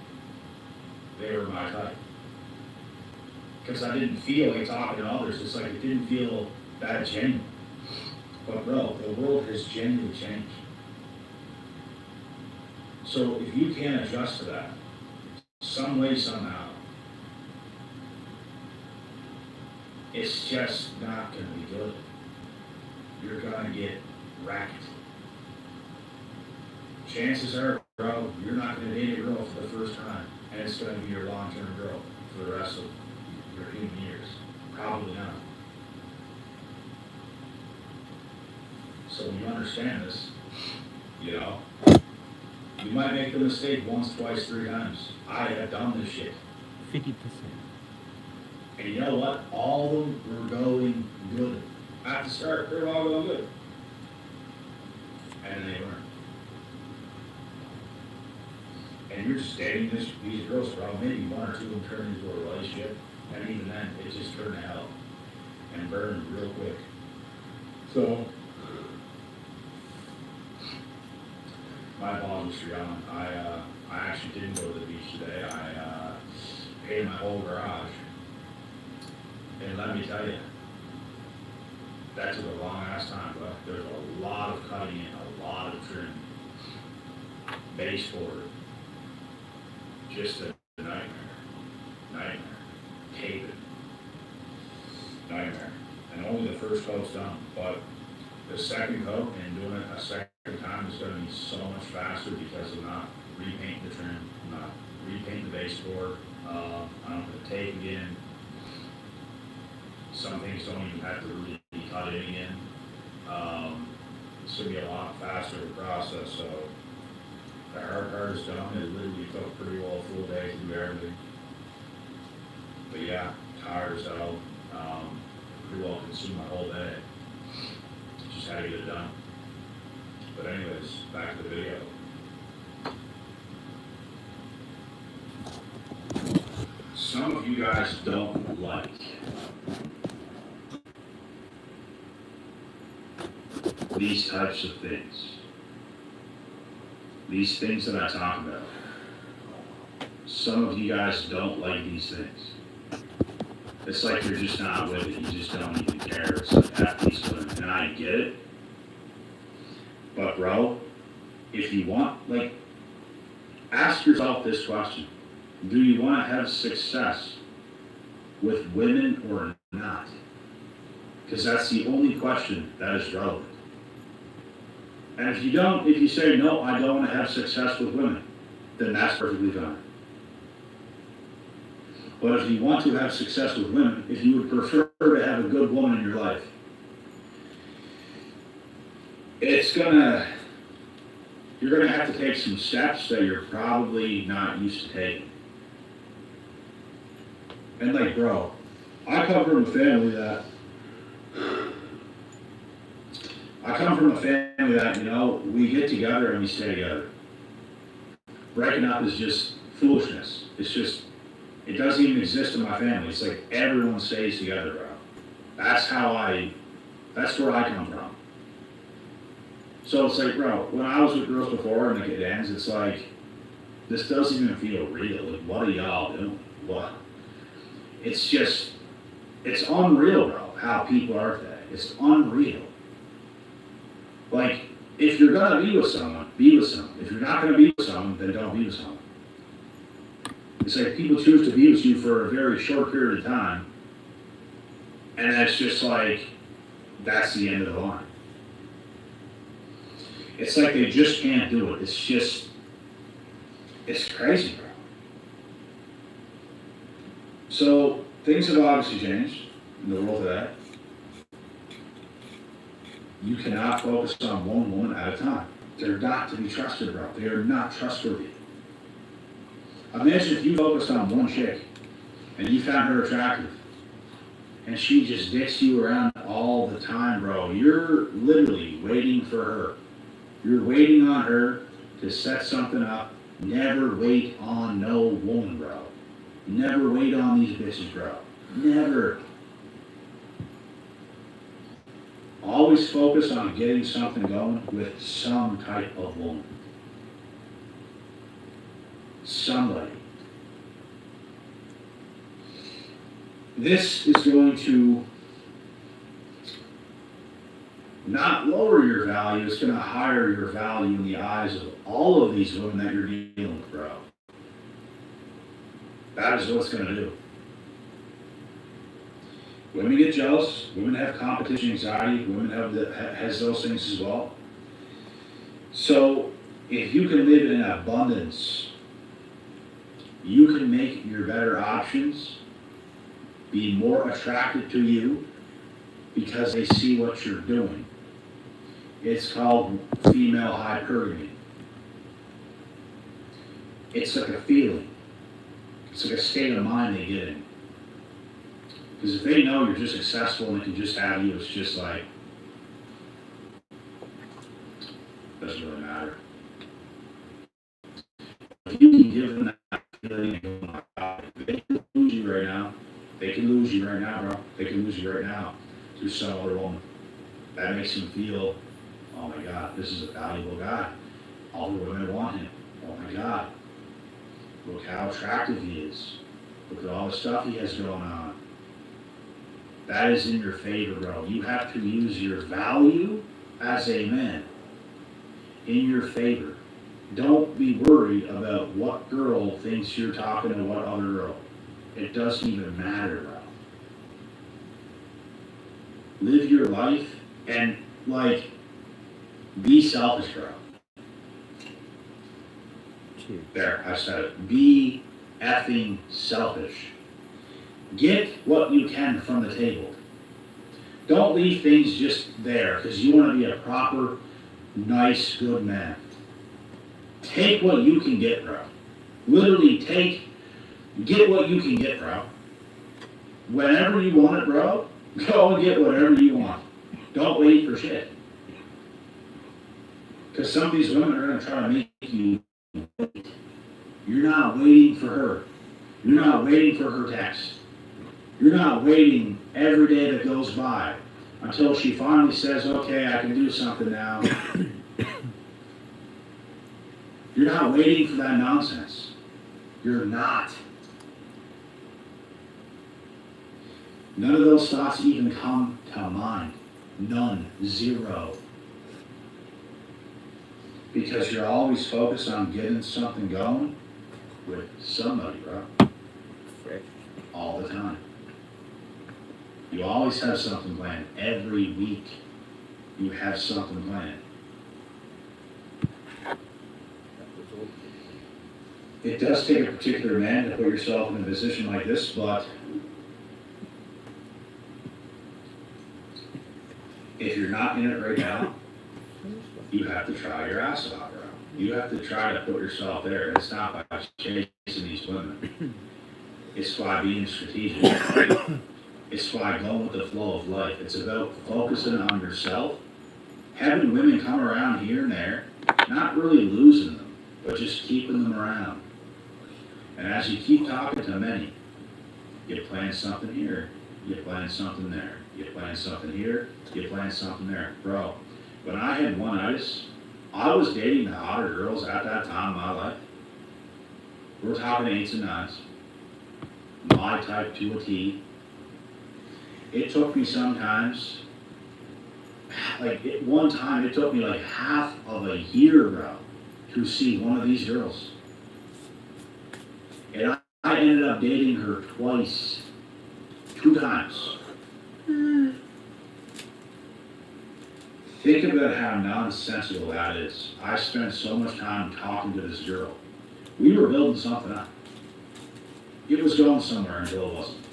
they were my type. Because I didn't feel like talking to others. It's like it didn't feel that genuine. But bro, the world has genuinely changed. So if you can't adjust to that, some way, somehow, it's just not going to be good. You're going to get wrecked. Chances are, bro, you're not going to date a girl for the first time, and it's going to be your long-term girl for the rest of your human years. Probably not. So when you understand this, you know, you might make the mistake once, twice, 3 times. I have done this shit. 50%. And you know what? All of them were going good. At the start, they were all going good. And they weren't. And you're just dating these girls for maybe 1 or 2 of them turn into a relationship. And even then, it just turned to hell. And burned real quick. So, my apologies for yelling. I actually didn't go to the beach today. I paid my whole garage. And let me tell you, that took a long ass time, but there's a lot of cutting in, a lot of trim. Baseboard. Just a nightmare. Nightmare. Taping. Nightmare. And only the first coat's done, but the second coat and doing it a second time is going to be so much faster because I'm not repainting the trim, I'm not repainting the baseboard, I don't put the tape again. Some things don't even have to really be cut in again. It's going to be a lot faster of a process, so the hard part is done. It literally took pretty well a full day to do everything. But yeah, tired as hell. Pretty well consumed my whole day. Just had to get it done. But anyways, back to the video. Some of you guys don't like these types of things. These things that I talk about. Some of you guys don't like these things. It's like you're just not with it. You just don't even care. It's like F these women. And I get it. But bro, if you want, like, ask yourself this question. Do you want to have success with women or not? Because that's the only question that is relevant. And if you don't, if you say, no, I don't want to have success with women, then that's perfectly fine. But if you want to have success with women, if you would prefer to have a good woman in your life, you're gonna have to take some steps that you're probably not used to taking. And like, bro, I come from a family that, you know, we get together and we stay together. Breaking up is just foolishness. It's just, it doesn't even exist in my family. It's like everyone stays together, bro. That's where I come from. So it's like, bro, when I was with girls before and it ends, it's like, this doesn't even feel real. Like, what are y'all doing? What? It's just, it's unreal, bro, how people are today. It's unreal. Like, if you're gonna be with someone, be with someone. If you're not gonna be with someone, then don't be with someone. It's like people choose to be with you for a very short period of time, and that's just like, that's the end of the line. It's like they just can't do it. It's just, it's crazy, bro. So, things have obviously changed in the world today. You cannot focus on one woman at a time. They're not to be trusted, bro. They are not trustworthy. Imagine if you focused on one chick and you found her attractive and she just dicks you around all the time, bro. You're literally waiting for her. You're waiting on her to set something up. Never wait on no woman, bro. Never wait on these bitches, bro. Never. Always focus on getting something going with some type of woman. Somebody. This is going to not lower your value, it's going to higher your value in the eyes of all of these women that you're dealing with, bro. That is what it's going to do. Women get jealous, women have competition anxiety, women has those things as well. So if you can live in abundance, you can make your better options be more attracted to you because they see what you're doing. It's called female hypergamy. It's like a feeling. It's like a state of mind they get in. Because if they know you're just successful and they can just have you, it's just like, doesn't really matter. If you can give them that feeling, they can lose you right now. They can lose you right now, bro. They can lose you right now to some other woman. That makes them feel, oh my God, this is a valuable guy. All the women want him. Oh my God. Look how attractive he is. Look at all the stuff he has going on. That is in your favor, bro. You have to use your value as a man in your favor. Don't be worried about what girl thinks you're talking to what other girl. It doesn't even matter, bro. Live your life and, like, be selfish, bro. There, I said it. Be effing selfish. Get what you can from the table. Don't leave things just there because you want to be a proper, nice, good man. Take what you can get, bro. Literally get what you can get, bro. Whenever you want it, bro, go and get whatever you want. Don't wait for shit. Because some of these women are going to try to make you wait. You're not waiting for her. You're not waiting for her text. You're not waiting every day that goes by until she finally says, okay, I can do something now. You're not waiting for that nonsense. You're not. None of those thoughts even come to mind. None. Zero. Because you're always focused on getting something going with somebody, bro. All the time. You always have something planned. Every week, you have something planned. It does take a particular man to put yourself in a position like this, but if you're not in it right now, you have to try your ass off, bro. You have to try to put yourself there. It's not by chasing these women. It's by being strategic. It's by going with the flow of life. It's about focusing on yourself, having women come around here and there, not really losing them, but just keeping them around. And as you keep talking to many, you plan something here, you plan something there, you plan something here, you plan something there. Bro, when I had one, I was dating the hotter girls at that time in my life. We're talking 8s and 9s. My type to a T. It took me sometimes, one time it took me like half of a year, bro, to see one of these girls. And I ended up dating her twice, 2 times. Think about how nonsensical that is. I spent so much time talking to this girl. We were building something up. It was going somewhere until it wasn't.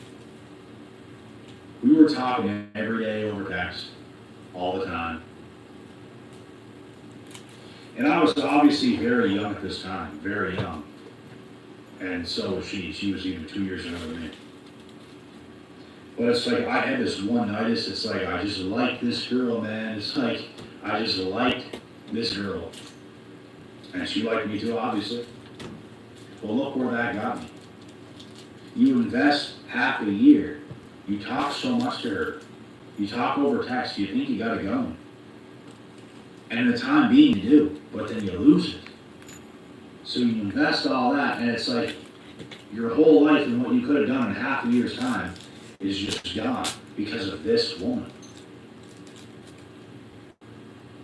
We were talking every day over text, all the time. And I was obviously very young at this time, very young. And so was she. She was even 2 years younger than me. But it's like, I had this one night, it's like, I just like this girl, man. It's like, I just liked this girl. And she liked me too, obviously. Well, look where that got me. You invest half a year. You talk so much to her. You talk over text. You think you got it going. And in the time being, you do. But then you lose it. So you invest all that, and it's like your whole life and what you could have done in half a year's time is just gone because of this woman.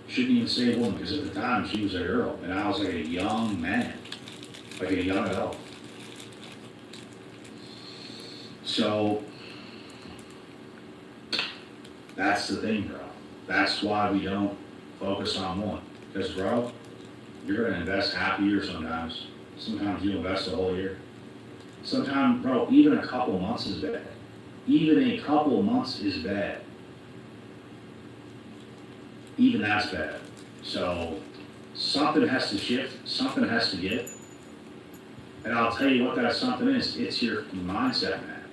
Shouldn't even say woman, because at the time she was a girl, and I was like a young man, like a young adult. So that's the thing, bro. That's why we don't focus on one. Because, bro, you're gonna invest half a year sometimes. Sometimes you invest a whole year. Sometimes, bro, even a couple months is bad. Even a couple months is bad. Even that's bad. So something has to shift, something has to give. And I'll tell you what that something is. It's your mindset, man.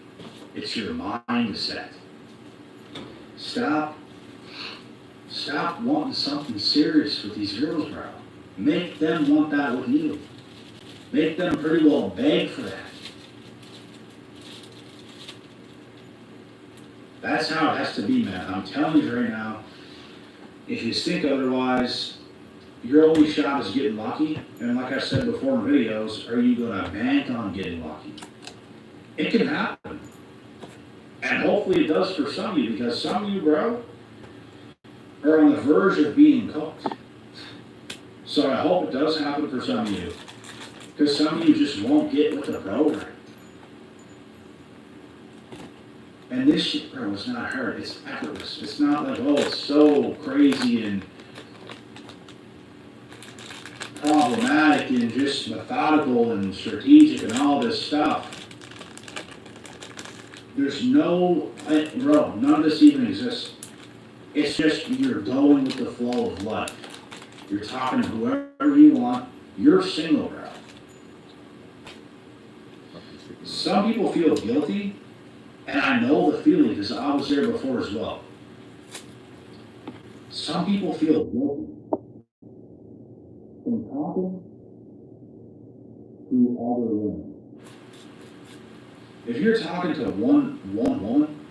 It's your mindset. Stop wanting something serious with these girls, bro. Make them want that with you. Make them pretty well beg for that. That's how it has to be, man. I'm telling you right now, if you think otherwise, your only shot is getting lucky. And like I said before in videos, are you going to bank on getting lucky? It can happen. And hopefully it does for some of you, because some of you, bro, are on the verge of being cooked. So I hope it does happen for some of you. Because some of you just won't get with the program. And this shit, bro, is not hard. It's effortless. It's not like, oh, it's so crazy and problematic and just methodical and strategic and all this stuff. There's no, bro, none of this even exists. It's just you're going with the flow of life. You're talking to whoever you want. You're single, bro. Some people feel guilty, and I know the feeling because I was there before as well. Some people feel guilty from talking to other women. If you're talking to one woman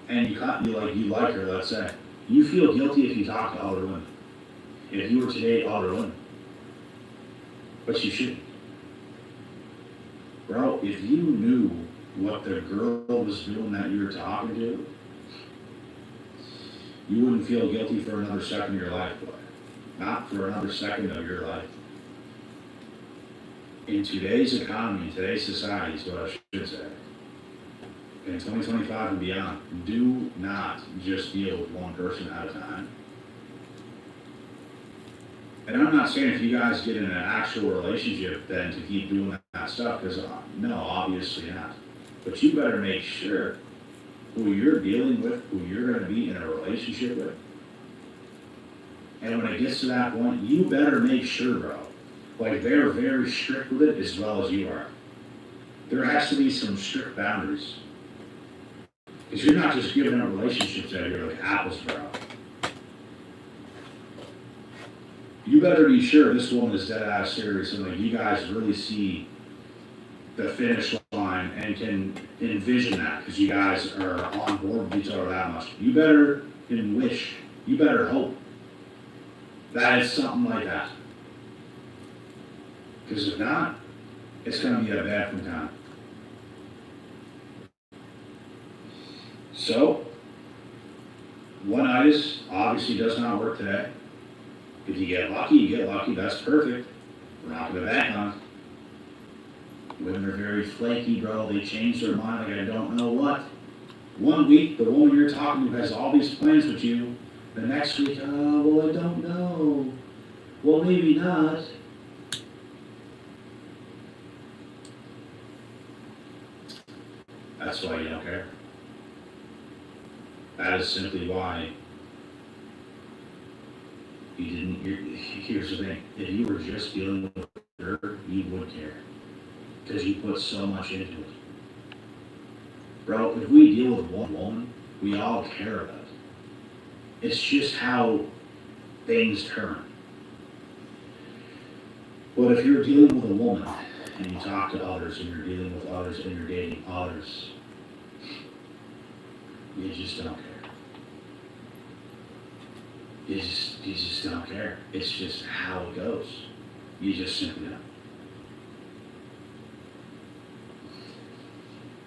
and you like her, let's say, you feel guilty if you talk to other women. If you were to date other women, but you shouldn't, bro. If you knew what the girl was doing that you were talking to, you wouldn't feel guilty for another second of your life, boy. Not for another second of your life. In today's economy, in today's society, is what I should say. In 2025 and beyond, do not just deal with one person at a time. And I'm not saying if you guys get in an actual relationship then to keep doing that stuff, because no, obviously not. But you better make sure who you're dealing with, who you're going to be in a relationship with. And when it gets to that point, you better make sure, bro. Like, they're very strict with it as well as you are. There has to be some strict boundaries. Because you're not just giving up relationships out here like apples, bro. You better be sure this woman is dead ass serious and like you guys really see the finish line and can envision that because you guys are on board with each other that much. You better wish, you better hope that it's something like that. Because if not, it's going to be a bad from time. So, one itis obviously does not work today. If you get lucky, you get lucky. That's perfect. We're not going to back on it. Women are very flaky, bro. They change their mind like I don't know what. 1 week, the woman you're talking to has all these plans with you. The next week, oh, well, I don't know. Well, maybe not. That's why you don't care. That is simply why You didn't. Here's the thing: if you were just dealing with her, you would care because you put so much into it, bro. If we deal with one woman, we all care about it. It's just how things turn. But if you're dealing with a woman and you talk to others and you're dealing with others and you're dating others, you just don't care. You just don't care. It's just how it goes. You just simply don't.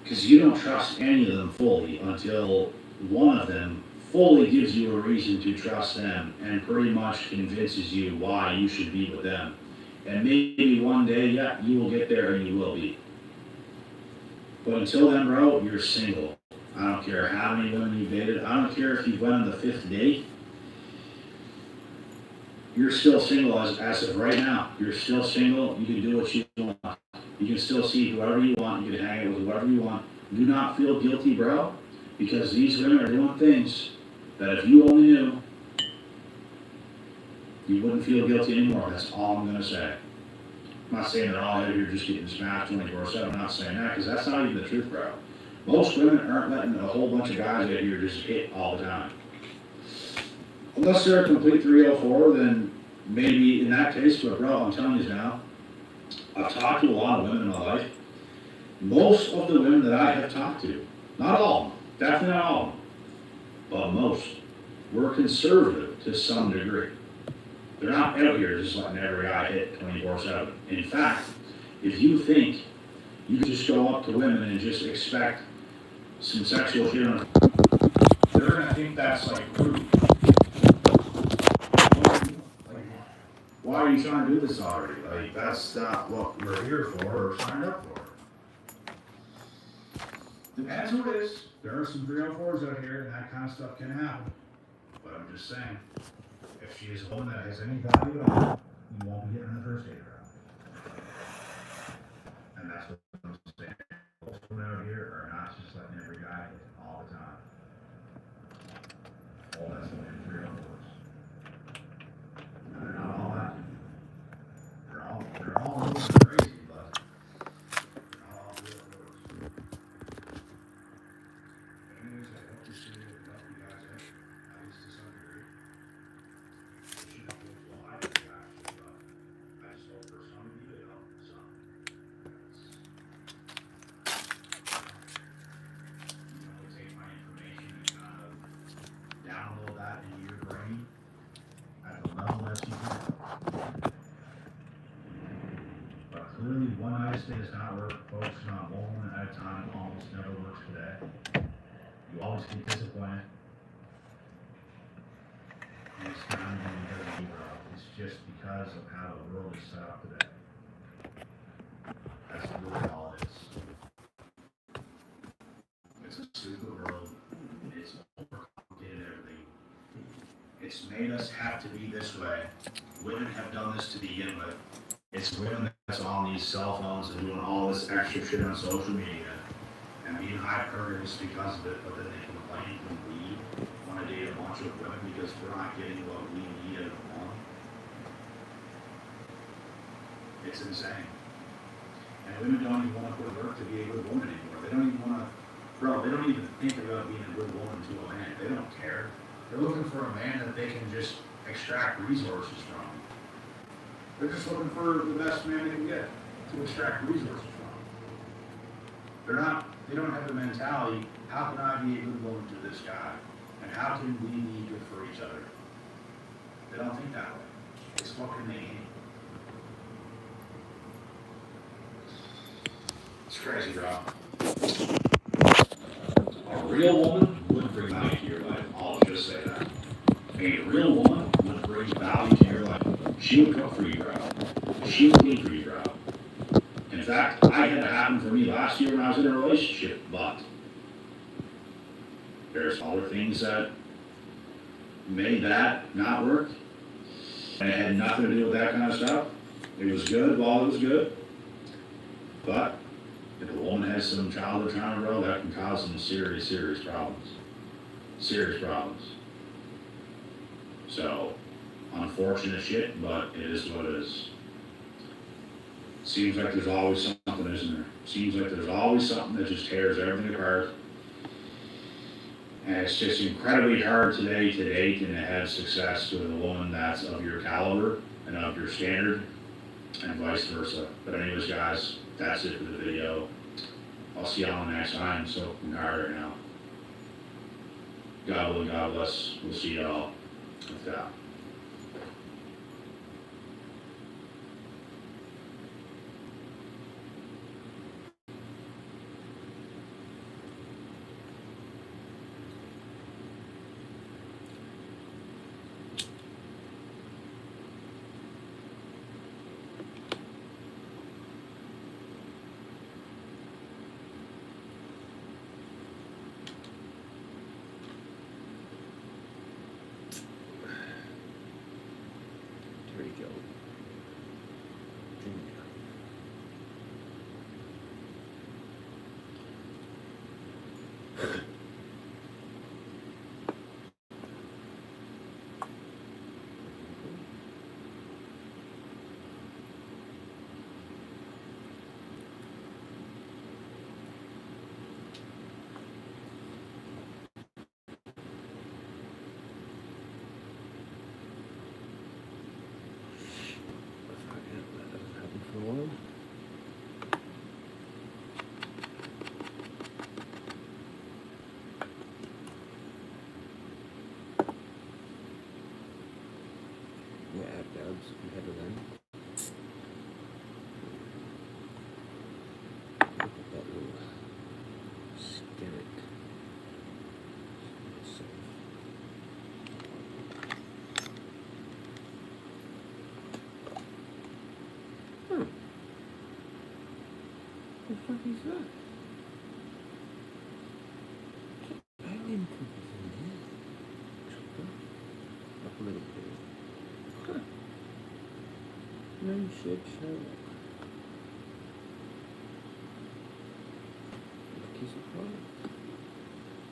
Because you don't trust any of them fully until one of them fully gives you a reason to trust them and pretty much convinces you why you should be with them. And maybe one day, yeah, you will get there and you will be. But until then, bro, you're single. I don't care how many women you've dated. I don't care if you've went on the 5th date. You're still single as of right now. You're still single. You can do what you want. You can still see whoever you want. You can hang out with whoever you want. Do not feel guilty, bro, because these women are doing things that if you only knew, you wouldn't feel guilty anymore. That's all I'm going to say. I'm not saying they're all out here just getting smashed 24/7. I'm not saying that because that's not even the truth, bro. Most women aren't letting a whole bunch of guys out here just hit all the time. Unless they're a complete 304, then maybe in that case, but bro, I'm telling you now, I've talked to a lot of women in my life. Most of the women that I have talked to, not all of them, definitely not all of them, but most, were conservative to some degree. They're not out here just letting every guy hit 24/7. In fact, if you think you can just go up to women and just expect some sexual shit on, they're gonna think that's like rude. Why are you trying to do this already? Like, that's not what we're here for or signed up for. Depends who it is. There are some 304s out here and that kind of stuff can happen. But I'm just saying, if she is a woman that has any value at all, you won't be getting on the first date around. And that's what I'm saying. Most women out here are not just letting every guy hit all the time. Oh, that's the way 304s. And they're not all that. They're all a little bit crazy, but they're not all 304s. Anyways, I hope this video will help you guys out, at least to some degree. It shouldn't go to a high reaction, but I just hope for some of you it helped some. You know, take my information and kind of download that into your brain at the level that you can. But clearly, one night stay does not work. Focusing on one woman at a time almost never works today. You always get disappointed. And it's not even because of you, bro. It's just because of how the world is set up today. That's really all it is. It's a stupid world. It's overcomplicated everything. It's made us have to be this way. Women have done this to begin with. It's women that's on these cell phones and doing all this extra shit on social media and being hyper-focused because of it, but then they complain when we want to date a bunch of women because we're not getting what we need out of one. It's insane. And women don't even want to put work to be a good woman anymore. They don't even want to, bro, they don't even think about being a good woman to a man. They don't care. They're looking for a man that they can just extract resources from. They're just looking for the best man they can get to extract resources from. They don't have the mentality, how can I be a good woman to this guy? And how can we be good for each other? They don't think that way. It's what can they gain? It's crazy, bro. A real woman would bring value to your life. I'll just say that. A real woman would bring value to your life. She would cook for you, bro. She would clean for you, bro. In fact, I had that happen for me last year when I was in a relationship, but there's other things that made that not work. And it had nothing to do with that kind of stuff. It was good while it was good. But if a woman has some childhood trauma, bro, that can cause some serious, serious problems. Serious problems. So, unfortunate shit, but it is what it is. Seems like there's always something, isn't there? Seems like there's always something that just tears everything apart. And it's just incredibly hard today to date and to have success with a woman that's of your caliber and of your standard, and vice versa. But anyways, guys, that's it for the video. I'll see y'all next time. So harder now. God willing, God bless. We'll see y'all with that. There you go. Junior. That doesn't happen for a while. Yeah, Dubs, we had to then. Look at that little skeleton. So, huh. The fuck is that? Alien cookies in there. Up a little bit. Huh. No shit, Sherlock. Lucky surprise.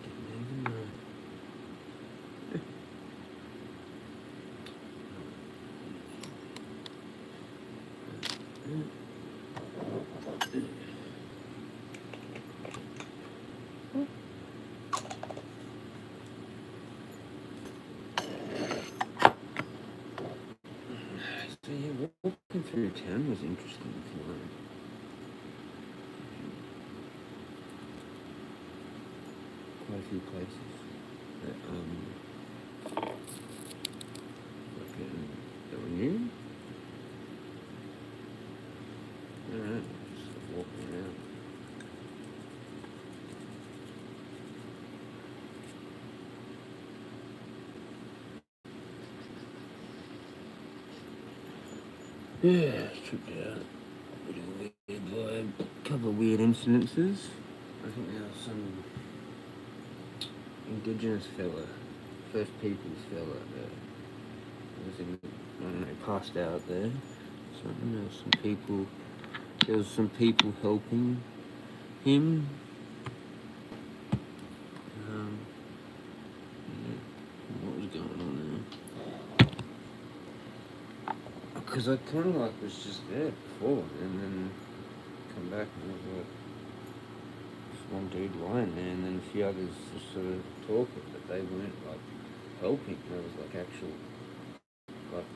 Didn't even know. So yeah, walking through town was interesting for me. Quite a few places that that were new. Alright, just walking around. Yeah, tripped it out. Bit of a weird vibe. Couple of weird incidences. I think there was some indigenous fella, First Peoples fella that was in, I don't know, passed out there. Something. There was some people helping him. Yeah, what was going on there? Because I kind of like was just there before, and then come back and there was like this one dude lying there, and then a few others just sort of talking, but they weren't like helping. There was like actual like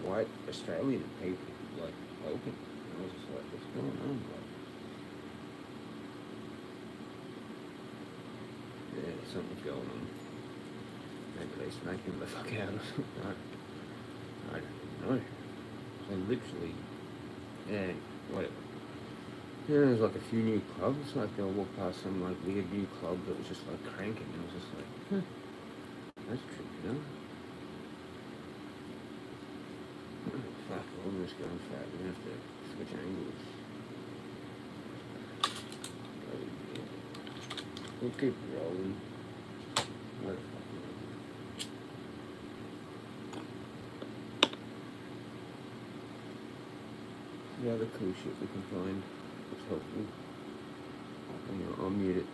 white Australian people like helping. And I was just like, what's going on? Like, yeah, something's going on. Maybe they smack him the fuck out or something. I don't know. So literally, yeah, whatever. Yeah, there's like a few new clubs. Like they'll walk past some like weird new club that was just like cranking. And I was just like, that's trippy, you know? Fuck, I'm just going fat. We're gonna have to switch angles. We'll keep rolling. What the fuck? The other cool shit we can find that's helpful. I'll mute it.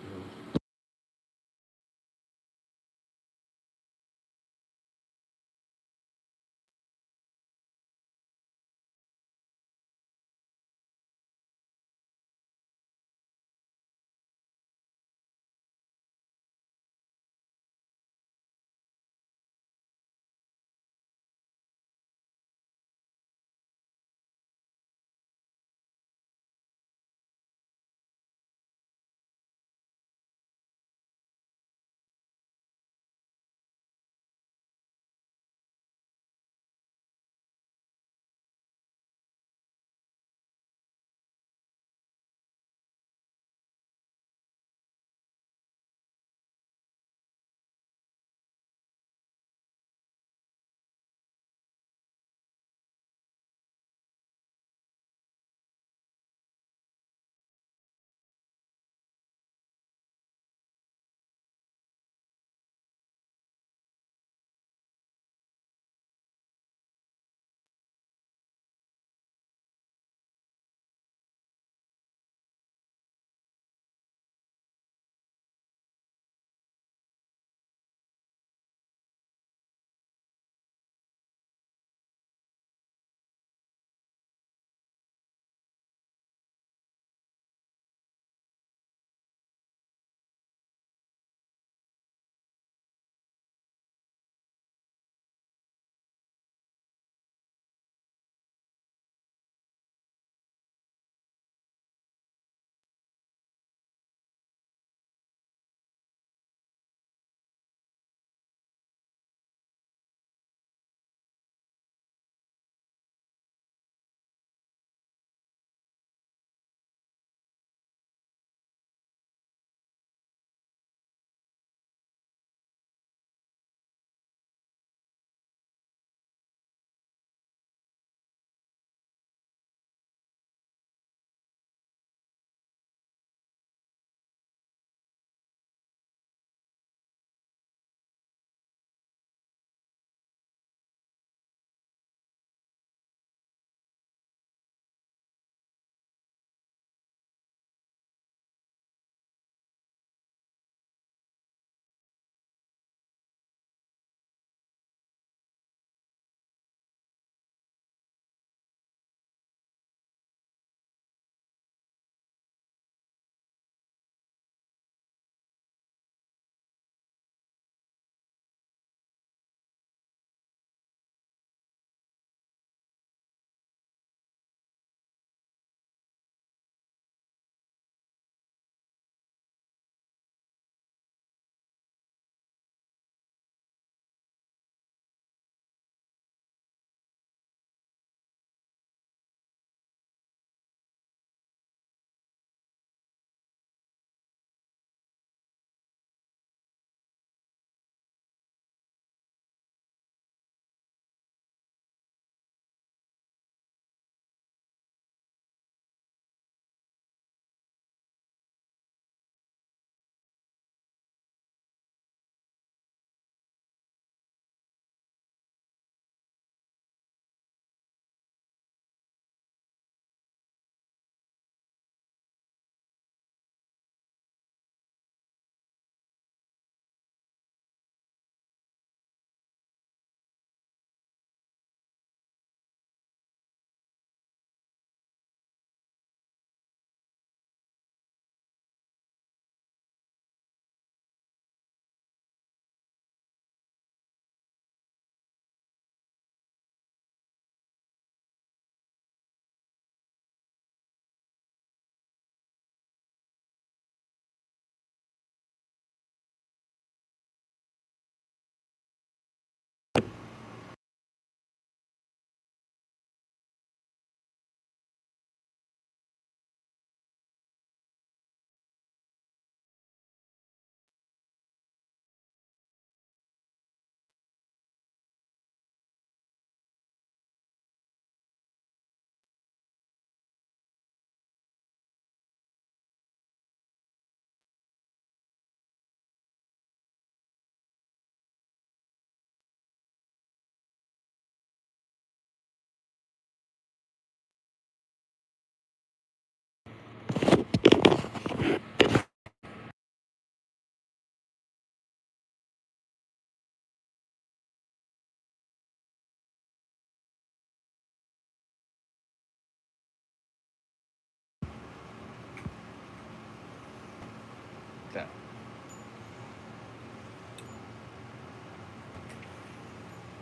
that.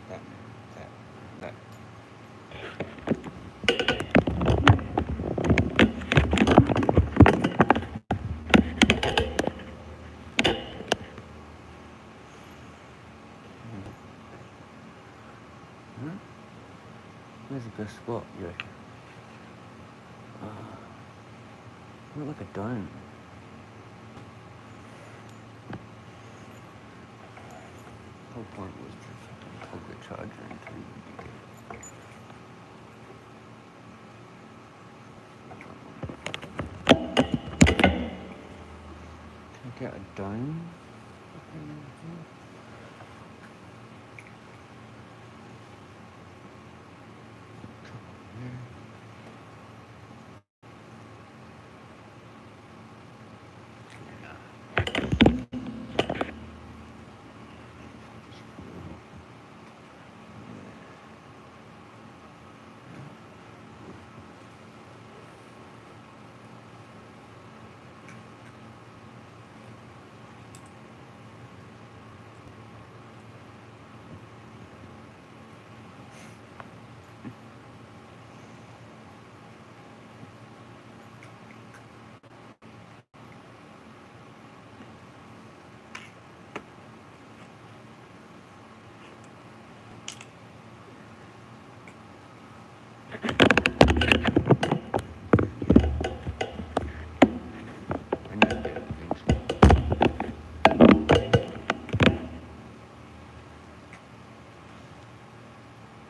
That. Where's the best spot, you reckon? Look like a dome. The whole point was to fucking plug the charger into it. Take out a dome.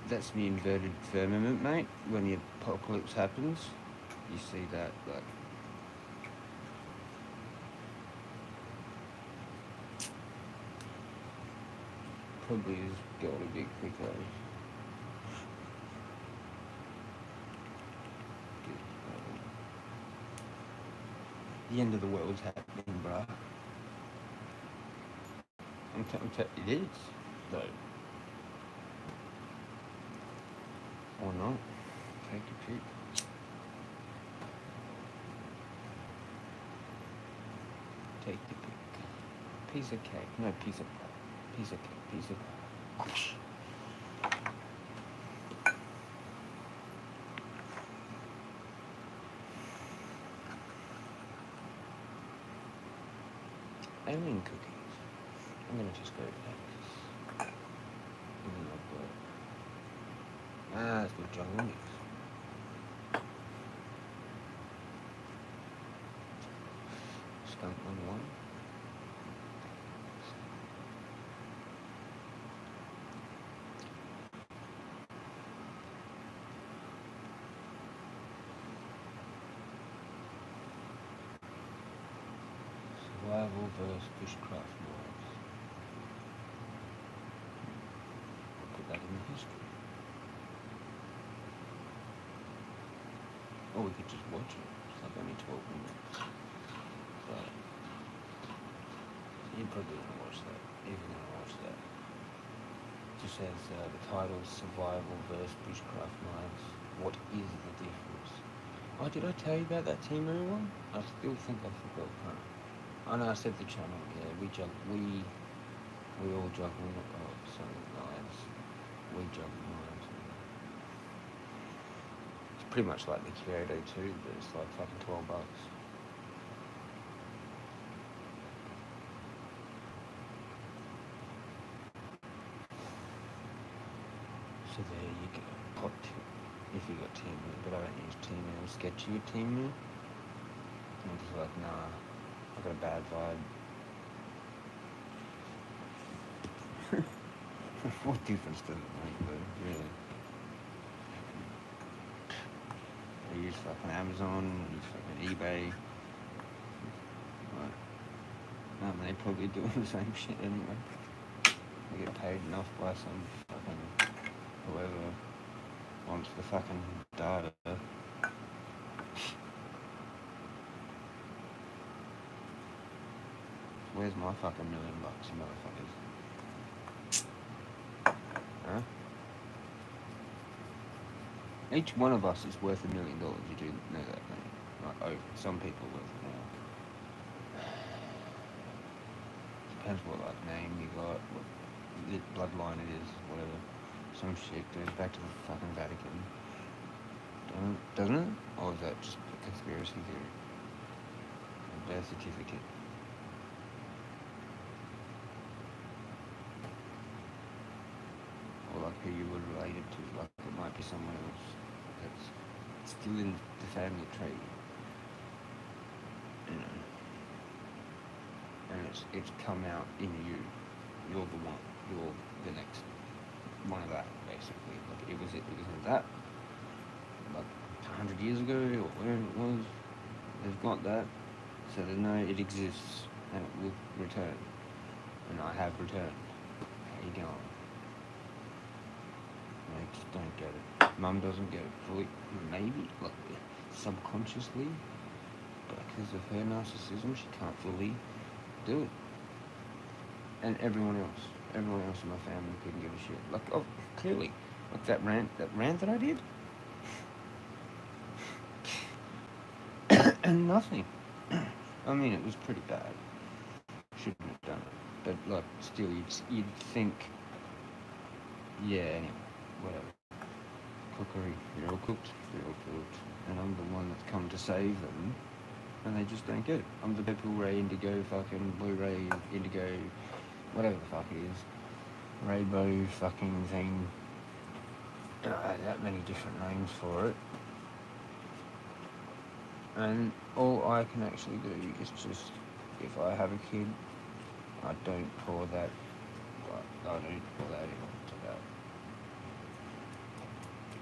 That's the inverted firmament, mate. When the apocalypse happens, you see that, like, probably has got to be quicker. The end of the world's happening, bruh. It is, though. Or not. Take your pick. Take the pick. Piece of cake. No, piece of pie. Piece of cake. Piece of pie. Alien cookies. I'm gonna just go with that. That's with jungle mix. Skunk 1-1. Survival versus bushcraft wars. I'll put that in the history. Or we could just watch it. It's like only 12 minutes. But you're probably going to watch that. Even going to watch that. It just says the title is Survival vs. Bushcraft Knives. What is the difference? Oh, did I tell you about that team one? I still think I forgot. Oh no, I said the channel. Yeah, we all juggle knives. We juggle knives. It's pretty much like the Kyoto too, but it's like fucking $12. So there you go. Pot tip. If you got Timu, but I don't use Timu. I'm sketchy with Timu. I'm just like, nah, I got a bad vibe. What difference does it make, though, really? I use fucking Amazon, I use fucking eBay. Right. No, they probably doing the same shit anyway. They get paid enough by some fucking whoever wants the fucking data. Where's my fucking $1 million, you motherfuckers? Huh? Each one of us is worth $1 million. You do know that, don't you? Like, oh, some people are worth more. depends what like name you got, what bloodline it is, whatever. Some shit goes back to the fucking Vatican. Doesn't it? Or is that just a conspiracy theory? A birth certificate. Or like who you were related to, like it might be someone else that's still in the family tree, you know, and it's come out in you. You're the one. You're the next one of that, basically. Like it was in that, like 100 years ago or whatever it was. They've got that, so they know it exists and it will return, and I have returned. How you going? I just don't get it. Mum doesn't get it fully, maybe, like subconsciously, but because of her narcissism, she can't fully do it. And everyone else in my family couldn't give a shit. Like, oh, clearly, like that rant that I did, and nothing. I mean, it was pretty bad. Shouldn't have done it, but like, still, you'd think, yeah. Anyway, whatever. Cookery, they're all cooked, and I'm the one that's come to save them, and they just don't get it. I'm the Purple Ray Indigo fucking Blu-ray Indigo, whatever the fuck it is, rainbow fucking thing. That many different names for it, and all I can actually do is just, if I have a kid, I don't pour that into that.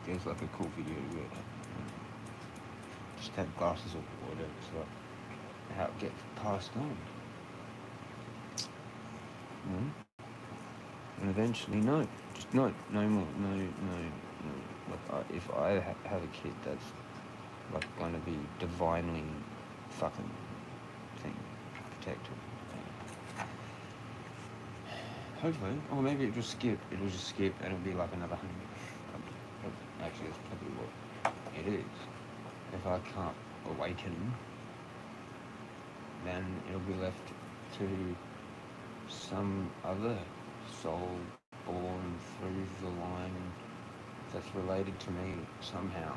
There's like a cool video where just have glasses of water, it's like how it gets passed on. And eventually, no more, no. Like if I have a kid that's like going to be divinely fucking protected. Hopefully, or maybe it'll just skip, and it'll be like another 100. Actually, that's probably what it is. If I can't awaken, then it'll be left to some other soul born through the line that's related to me somehow.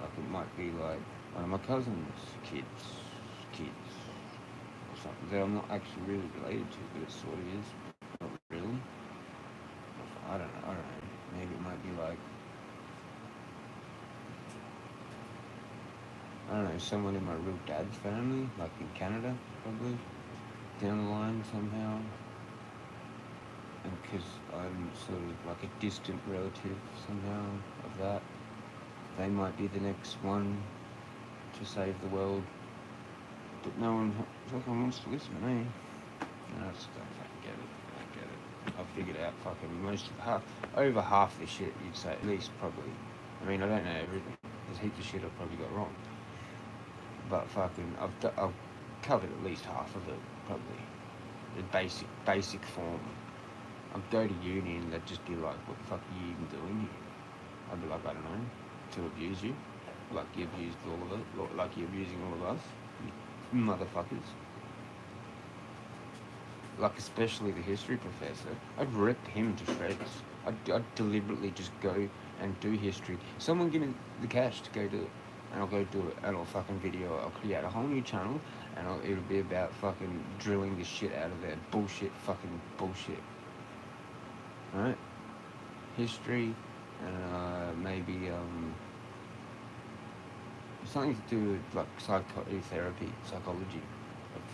Like it might be like one of my cousin's kids, or something that I'm not actually really related to, but it sort of is. Not really. I don't know. Maybe it might be like, I don't know, someone in my real dad's family, like in Canada, probably, down the line somehow. And because I'm sort of like a distant relative somehow of that, they might be the next one to save the world. But no one fucking wants to listen to me. No, I just don't fucking get it. I've figured out fucking over half the shit, you'd say, at least probably. I mean, I don't know everything. There's heaps of shit I've probably got wrong. But fucking, I've covered at least half of it, probably. The basic form. I'd go to uni and they'd just be like, what the fuck are you even doing here? I'd be like, I don't know, to abuse you. Like you abused all of it, like you're abusing all of us. You motherfuckers. Like especially the history professor, I'd rip him to shreds. I'd deliberately just go and do history. Someone give me the cash to go do it, and I'll go do it, and I'll fucking video it. I'll create a whole new channel, and it'll be about fucking drilling the shit out of that bullshit. Right? History, and maybe something to do with like psychology.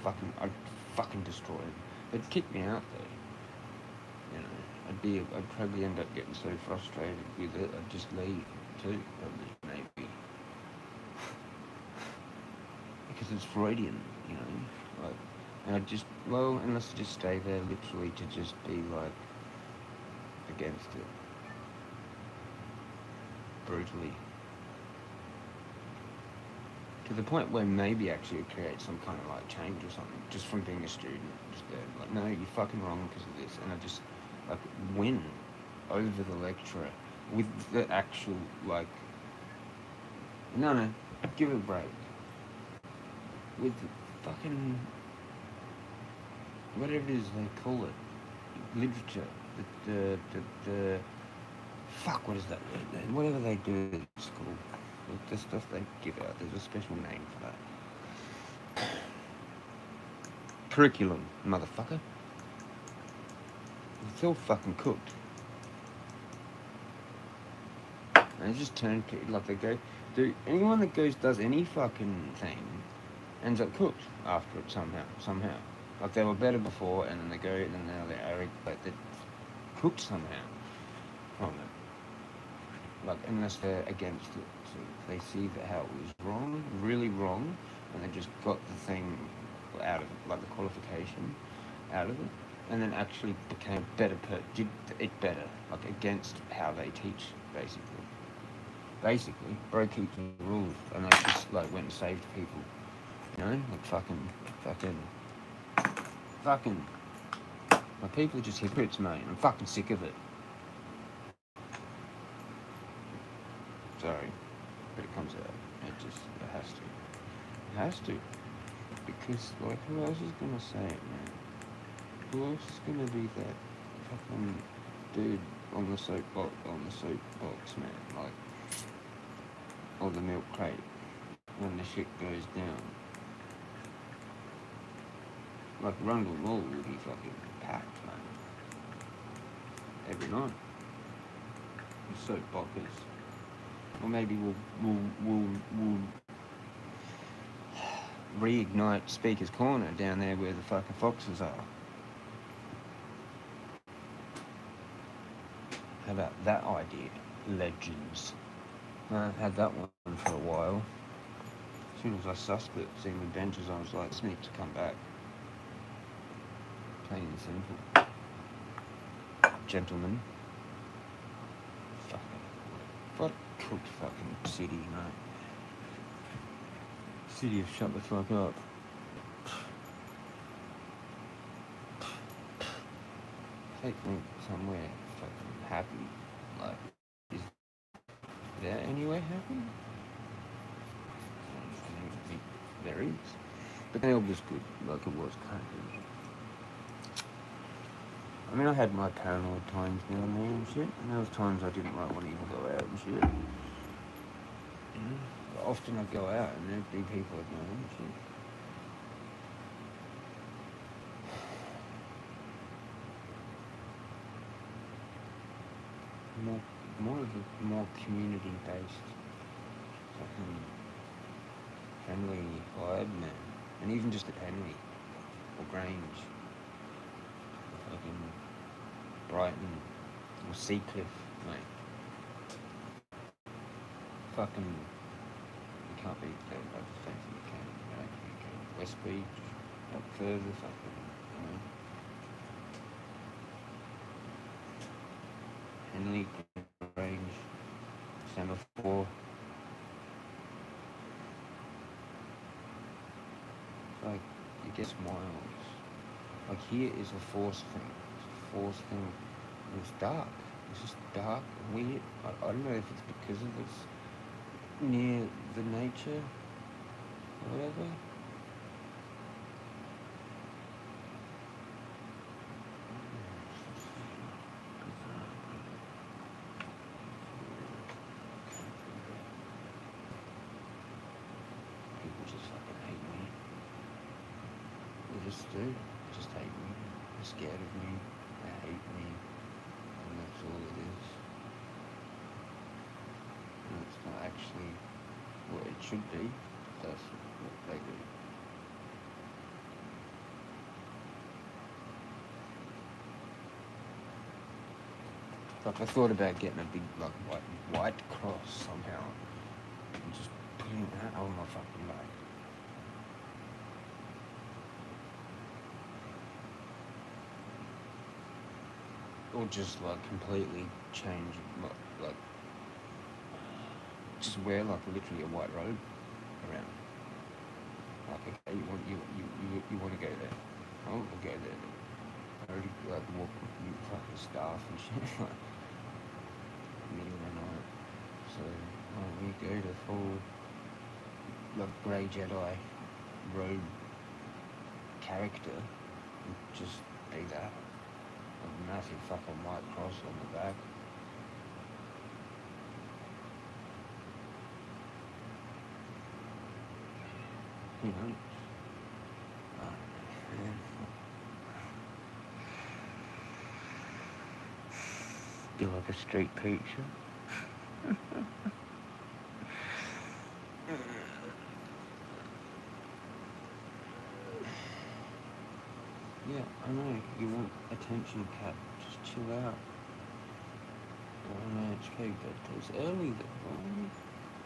I'd fucking destroy him. They'd kick me out though. You know, I'd probably end up getting so frustrated with it, I'd just leave too, probably, maybe. Because it's Freudian, you know, like, and unless I just stay there literally to just be like, against it. Brutally. To the point where maybe actually it creates some kind of like change or something, just from being a student. Just there, like, no, you're fucking wrong because of this, and I just like win over the lecturer with the actual like, no, give it a break. with fucking whatever it is they call it, literature, the fuck, what is that word? Whatever they do at school, like the stuff they give out, there's a special name for that. Curriculum, motherfucker. It's all fucking cooked. And they just turn like they go. Anyone that does any fucking thing ends up cooked after it somehow. Like they were better before, and then they go, and then now they're cooked somehow from it. Like unless they're against it, so they see that how it was wrong, really wrong, and they just got the thing out of it, like the qualification out of it, and then actually became better, did it better, like against how they teach, basically broke each of the rules, and they just like went and saved people, you know, like fucking my people are just hypocrites, mate. I'm fucking sick of it. Sorry, but it comes out. It has to, because like who else is gonna say it, man? Who else is gonna be that fucking dude on the soapbox, man? Like, or the milk crate when the shit goes down. Like Rundle Mall will be fucking packed, man. Every night. The soapboxers. Or maybe we'll reignite Speaker's Corner down there where the fucking foxes are. How about that idea? Legends. I had that one for a while. As soon as I sussed it, seeing the benches, I was like, this needs to come back. Plain and simple. Gentlemen. Fucking. What cooked fucking city, mate. City of shut the fuck up. Take me somewhere fucking happy. Like, is there anywhere happy? There is. But then it was good, like it was kind of. I mean, I had my paranoid times down there and shit, and there was times I didn't like want to even go out and shit. You know? But often I'd go out and there'd be people I'd know and shit. More community-based, fucking Henley vibe, man. And even just at Henley or Grange, or fucking Brighton or Seacliff, mate. Fucking, you can't beat that. I don't think you can. I don't think you can. West Beach, up further, fucking, you know. Henley, Grange, Semaphore. Like, you get smiles. Like, here is a force thing. It's a force thing. And it's dark. It's just dark and weird. I don't know if it's because of it's near the nature or whatever. People just fucking hate me. They just do. They just hate me. They're scared of me. They hate me. And that's all it is. And it's not actually what it should be. That's what they do. Like, I thought about getting a big, like, white cross somehow. And just putting that on my fucking back. Or just, like, completely change, like, just wear, like, literally a white robe around. Like, okay, you want to go there? Oh, we'll go there then. I already, like, walk with you fucking staff and shit, like, middle of the night. So, we go to full, like, grey Jedi road character would just be that. A massive fucking white cross on the back. Who knows? Do like a street picture. Yeah, I know. You want attention, cat. Just chill out. I know it's okay, but it's early.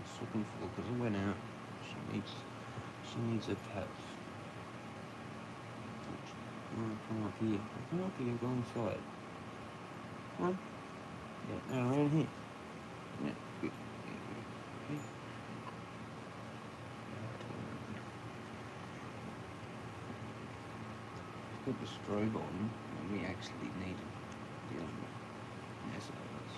It's looking for because it went out. She needs a pet. Come up here. Come up here and go inside. Come on. Yeah, now around here. Yeah. Good. Okay. Put the strobe on when we actually need it. Yes, it is.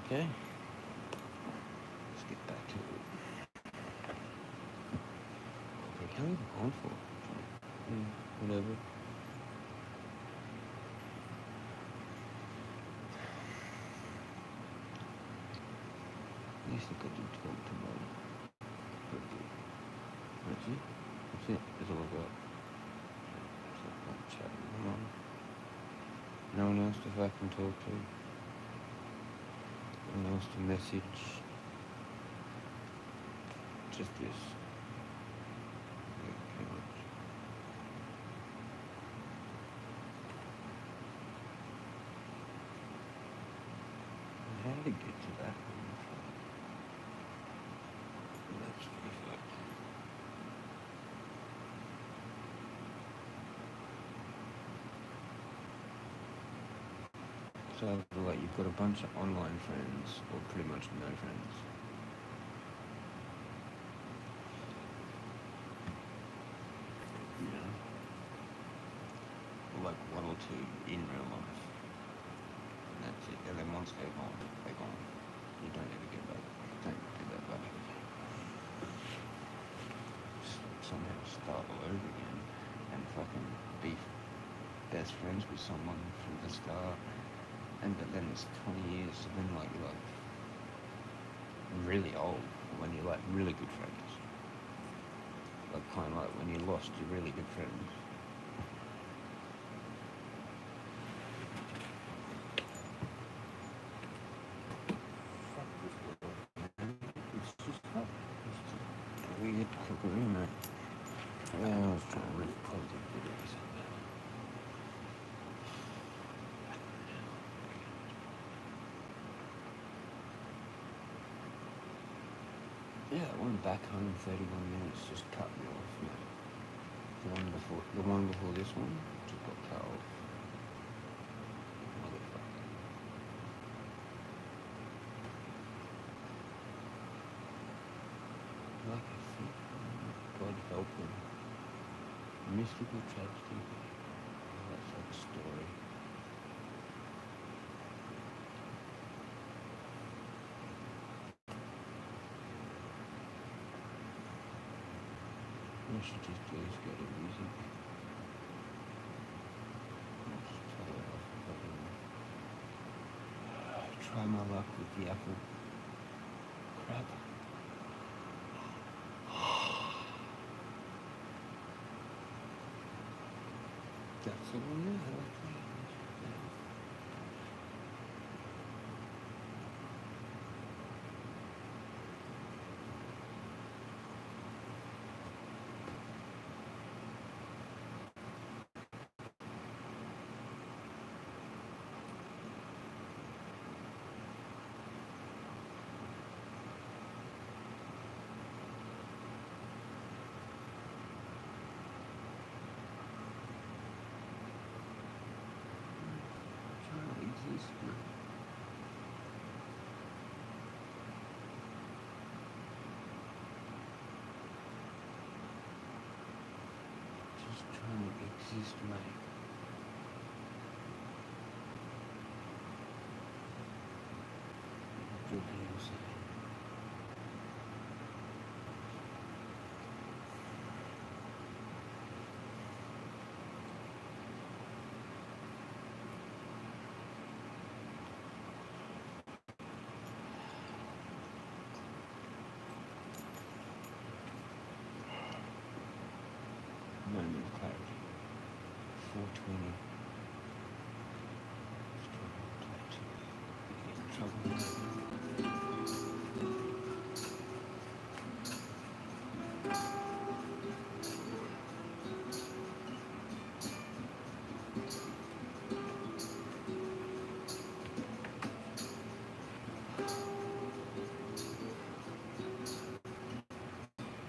Okay. Let's get back to it. Okay, how are you on for? Whatever. At least I could do talk tomorrow. That's it. That's it. That's all I got. Chat. No one else to fucking talk to. No one else to message. Just this. Yeah, pretty much. How did it get to that? That's pretty fucked. So, like, you've got a bunch of online friends, or pretty much no friends. You know? Or like one or two in real life. And that's it. And then once they're gone, they're gone. You don't ever get back. Don't do that back. Somehow start all over again and fucking be best friends with someone from the start. And but then it's 20 years, and then like you're like really old when you're like really good friends. Like kind of like when you lost your really good friends. It's just hot. It's just weird cookery, mate. I was trying to read positive videos. Yeah, I went back home 31 minutes, just cut me off, mate. The one before this one, just got cut off. Motherfucker. Like I think, God help him. Mystical tragedy. That's like a story. I should just always go to music. I'll just play it off. Try my luck with the apple. Crap. That's the one there. Just trying to exist, mate. 20.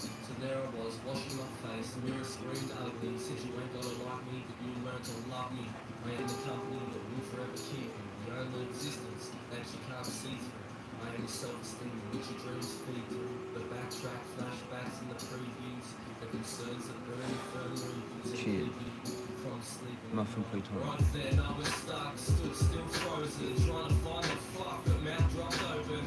So there I was, washing my face, the mirror screamed ugly, said you ain't gotta like me, but you learn to love me. I am the company that will forever keep you, the only existence that you can't see through. I am the self-esteem which your dreams feed through, the backtrack, flashbacks and the previews, the concerns that burn firmly and Cheers. keep you from sleeping. Muffin Pluton. Right then I was stuck, stood still frozen, trying to find the fuck, but mouth dropped open.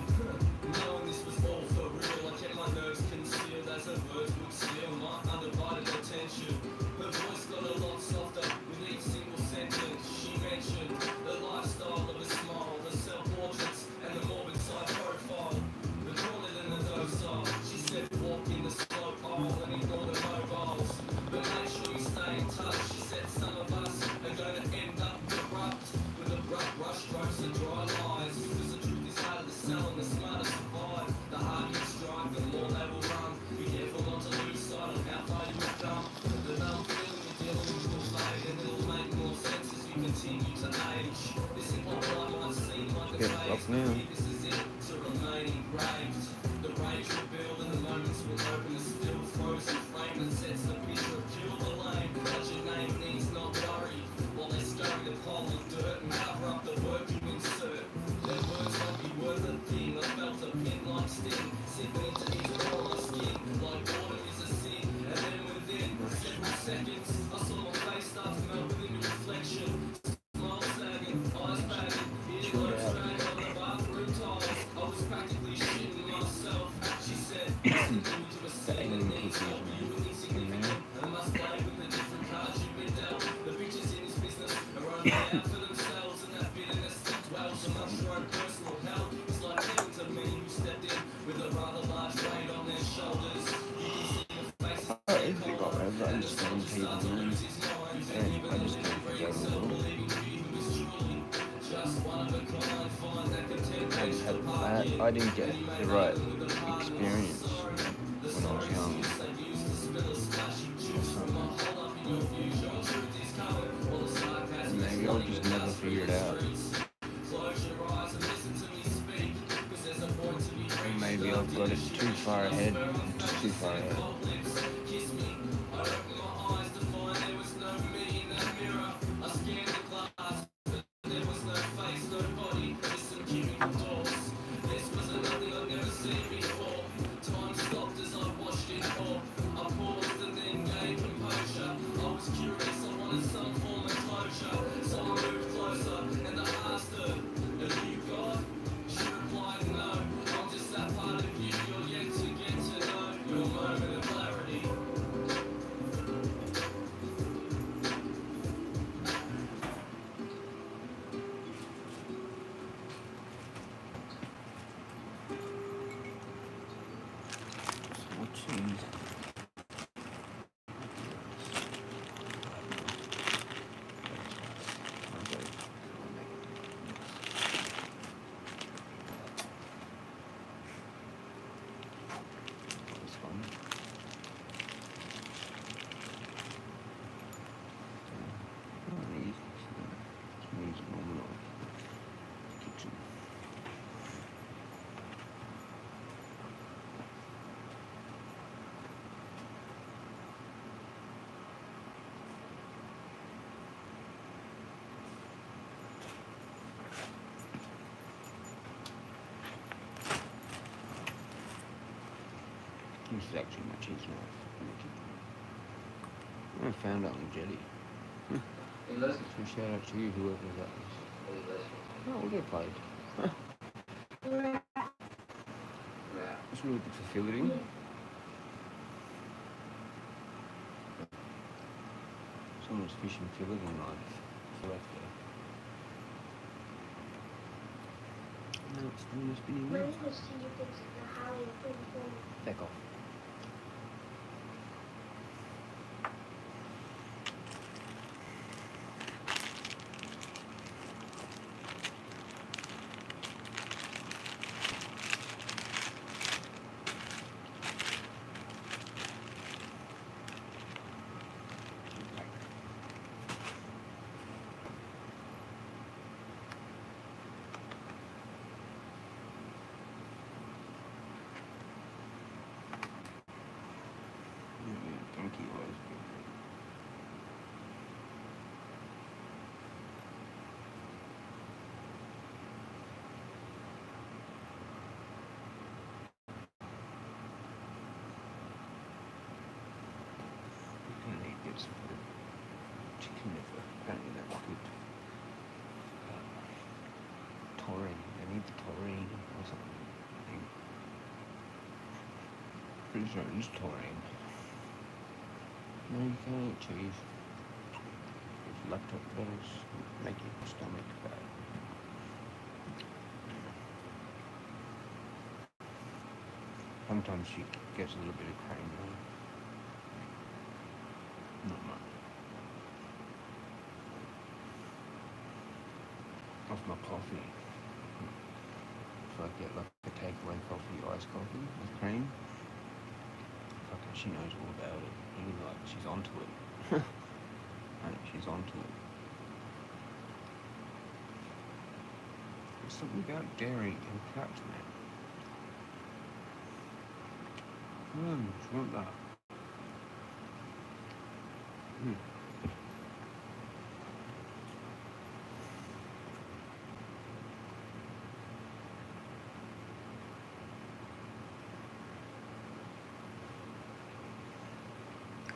Knowing this was all for real, I kept my nerves concealed as her words would steal my undivided attention. Her voice got a lot softer with each single sentence. She mentioned the lifestyle of a smile, the self-portraits and the morbid side profile. The corner than the docile. She said walk in the slow aisle and ignore the mobiles, but make sure you stay in touch. She said some of us are going to end up corrupt with abrupt brush strokes and dry lies, because the truth is harder to sell and the smarter survive. The harder you strive, the more they will run. Be careful not to lose sight of how far you have come. The numb feeling you're dealing with will fade, and it'll make more sense as you continue to age. This impossible life might seem like a Get phase, up but now. this is it to remain engraved. The rage will build and the moments will open a still frozen frame that sets the picture of kill the lane. But your name needs not worry while they scurry the pile of dirt and cover up the work you insert. Their words won't be worth a thing. I felt a pin like sting seeping into each pore of my skin, like boredom is a sin. And then within several seconds, I saw my face start to melt within the reflection. Smile sagging, eyes bagging, earlobes dragging on the bathroom tiles. I was practically shitting myself. She said, "Nothing new to a scene that needs help. You were insignificant and must play with the different cards you've been dealt. The bitches in this business are only out for themselves, and that bitterness that dwells amongst your own personal hell. It's like heaven to me who stepped in with a rather large weight on their shoulders. You can see the faces take hold, and the soldier starts to lose his mind. And even the living breathing self-believing you who is truly just one of a kind, find that content reach the park in. I didn't get the right experience when I was young. Maybe I'll just never figure it out. Or maybe I've got it too far ahead. It's too far ahead. Watching. This one. These normal kitchen. This is actually my cheese knife. I found it on Jelly. So shout out to you, whoever that was. Oh, we'll get paid. It's a really good facility. Someone's fishing fillet knife. So that's good. No, it's still just spinning wheels. Back off. Pretty sure it's taurine. No, you can't eat cheese. It's lactose make your stomach bad. Sometimes she gets a little bit of cream though. Not much. Off my coffee. If I get like a takeaway coffee, iced coffee with cream, fucking she knows all about it. And like she's onto it. Like, she's onto it. There's something about dairy and cats, man. Just want that.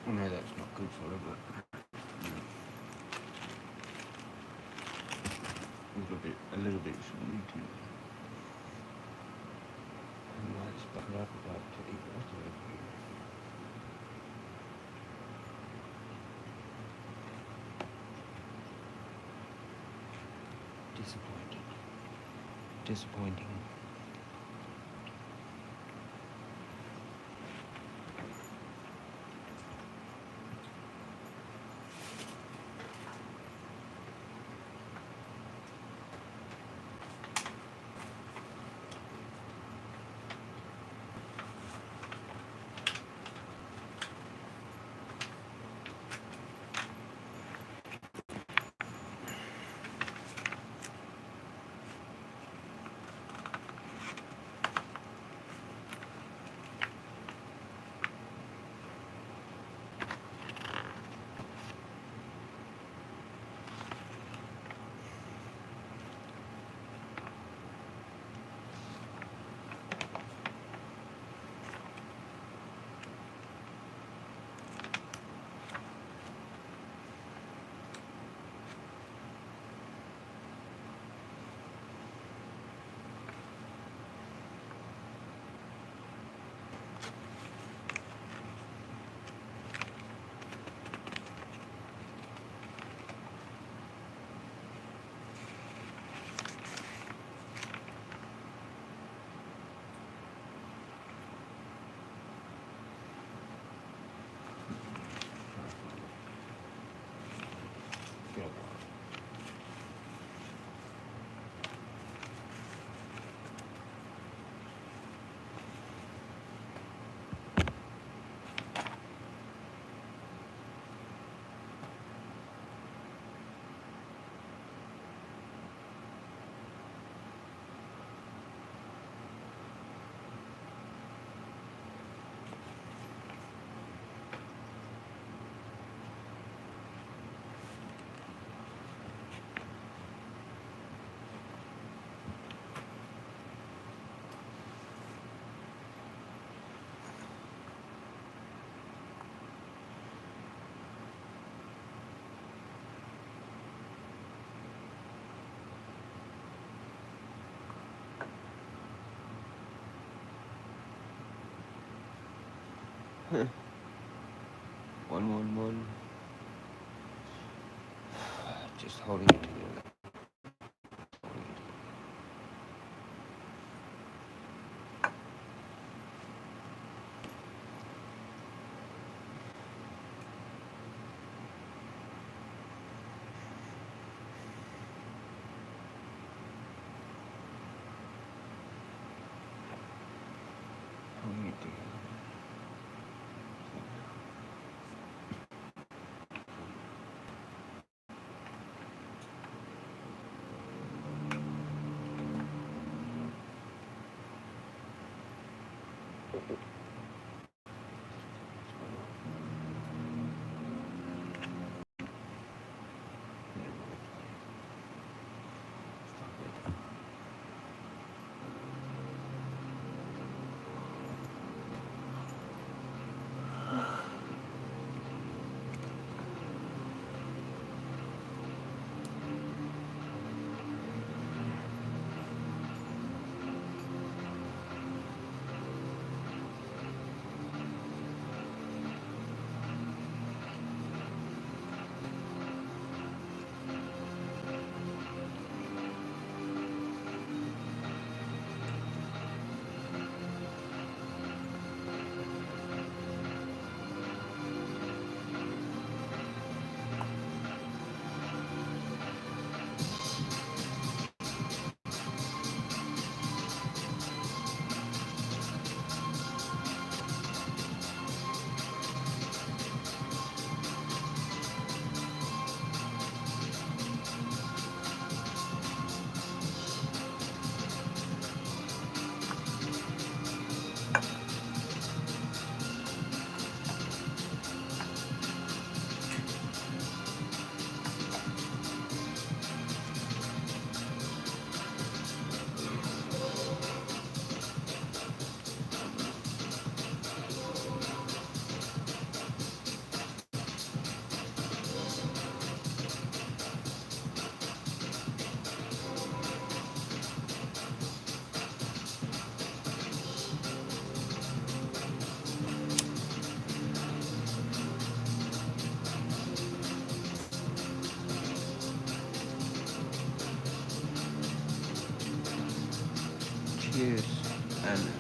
I know that's not good for her, but a little bit should need to. And let's butter up about to eat the rest of it. Disappointing. One. Just holding it together. Holding it together. Cheers, Anna.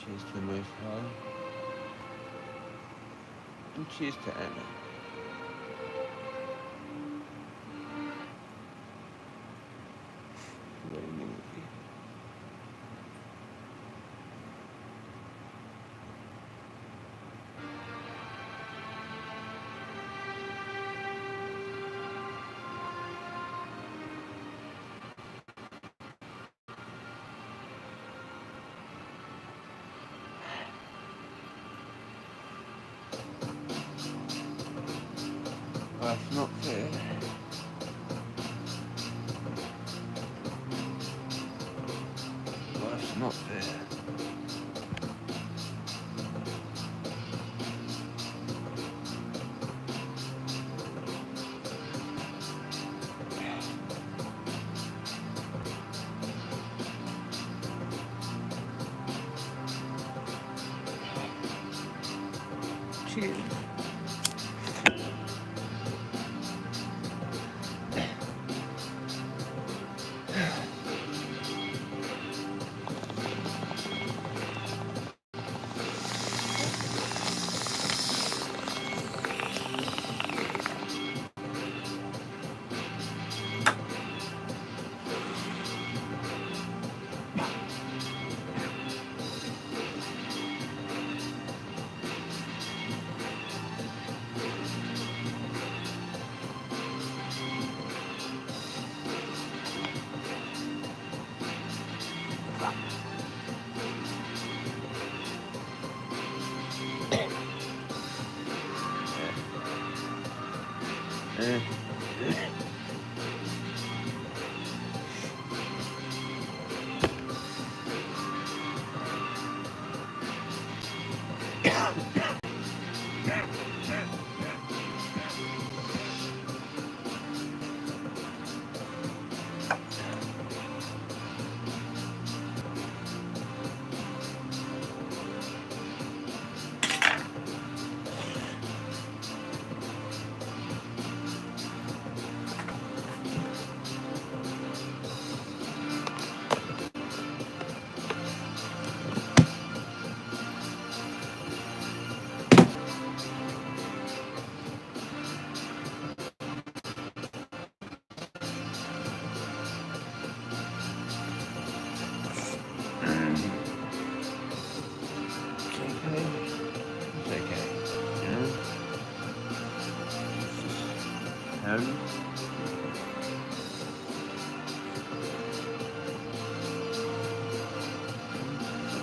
Cheers to the Most High. And cheers to Anna. Very movie. That's not fair. That's not fair. Cheers.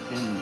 And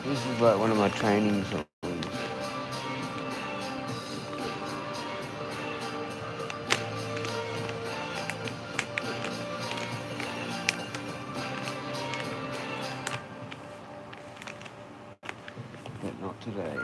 this is like one of my training songs. But not today.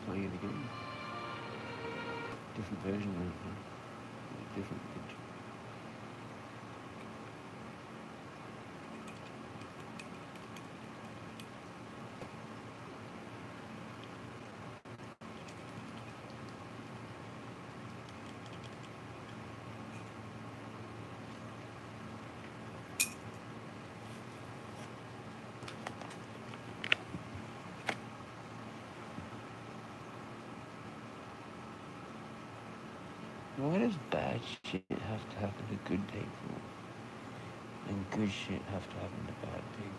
Playing it again. Different version of Why does bad shit have to happen to good people? And good shit have to happen to bad people?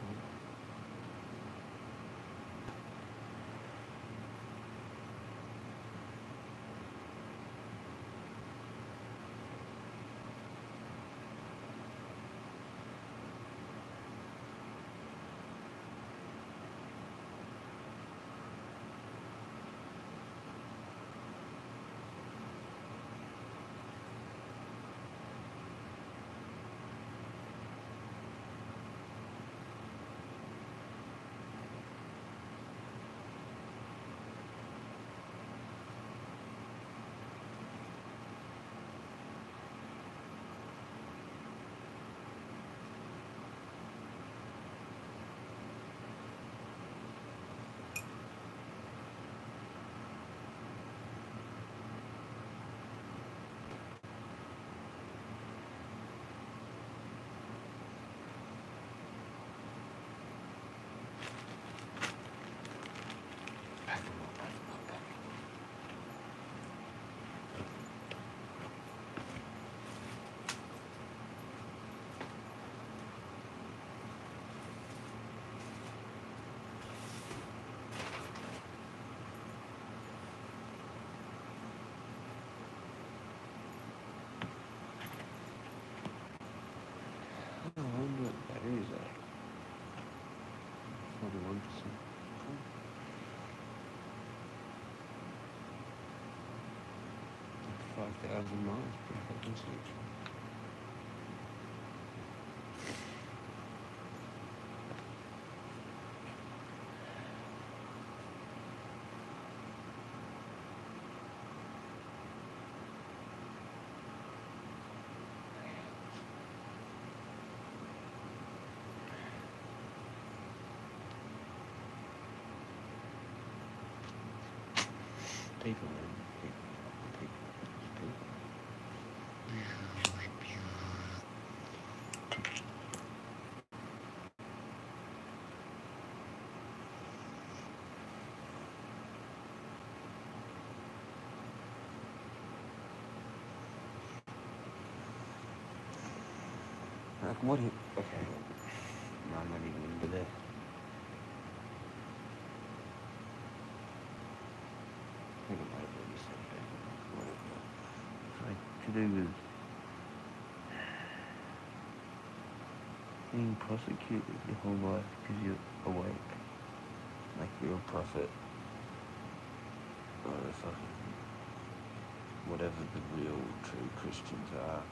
I wonder what batteries are. 41%. Cool. 5,000 miles, pretty fucking sweet. People, man. People. Like, what if... Okay. No, I'm not even into that. I think it might have already said that. Whatever. It's like to do with being prosecuted your whole life because you're awake. Like you're a prophet. Or a fucking... whatever the real true Christians are.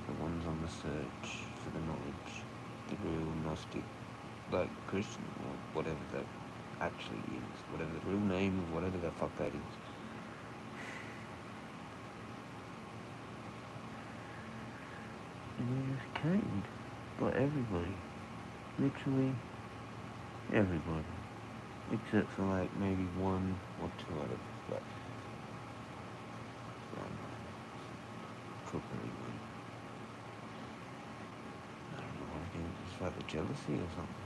The ones on the search for the knowledge. The real Gnostic, like Christian, or whatever that actually is. Whatever the real name of whatever the fuck that is. And you're just caned by everybody. Literally everybody. Except for like maybe one or two out of like cookery. I don't know, I think it's like a jealousy or something.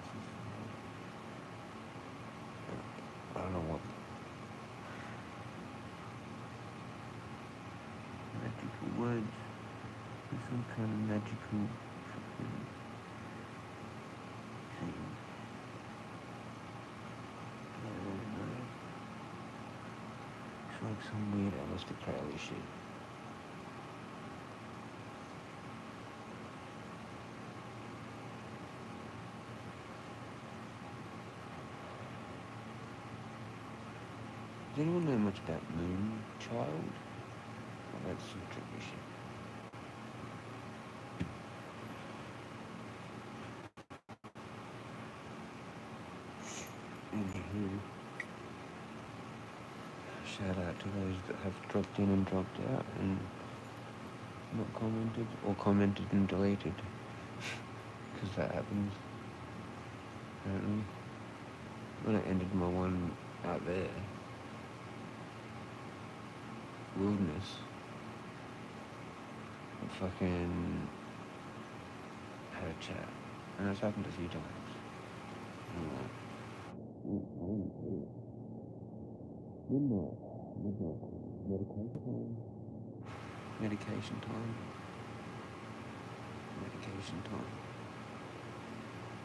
I don't know what magical words. There's some kind of magical fucking thing. I don't know. It's like some weird Aleister Crowley shit. Does anyone know much about Moonchild? Oh, that's some tricky shit. Anywho, shout out to those that have dropped in and dropped out and not commented, or commented and deleted, because that happens, apparently. When I ended my one out there, Wilderness, I fucking had a chat, and that's happened a few times. And I'm like, midnight, meditation. Medication time. Medication time.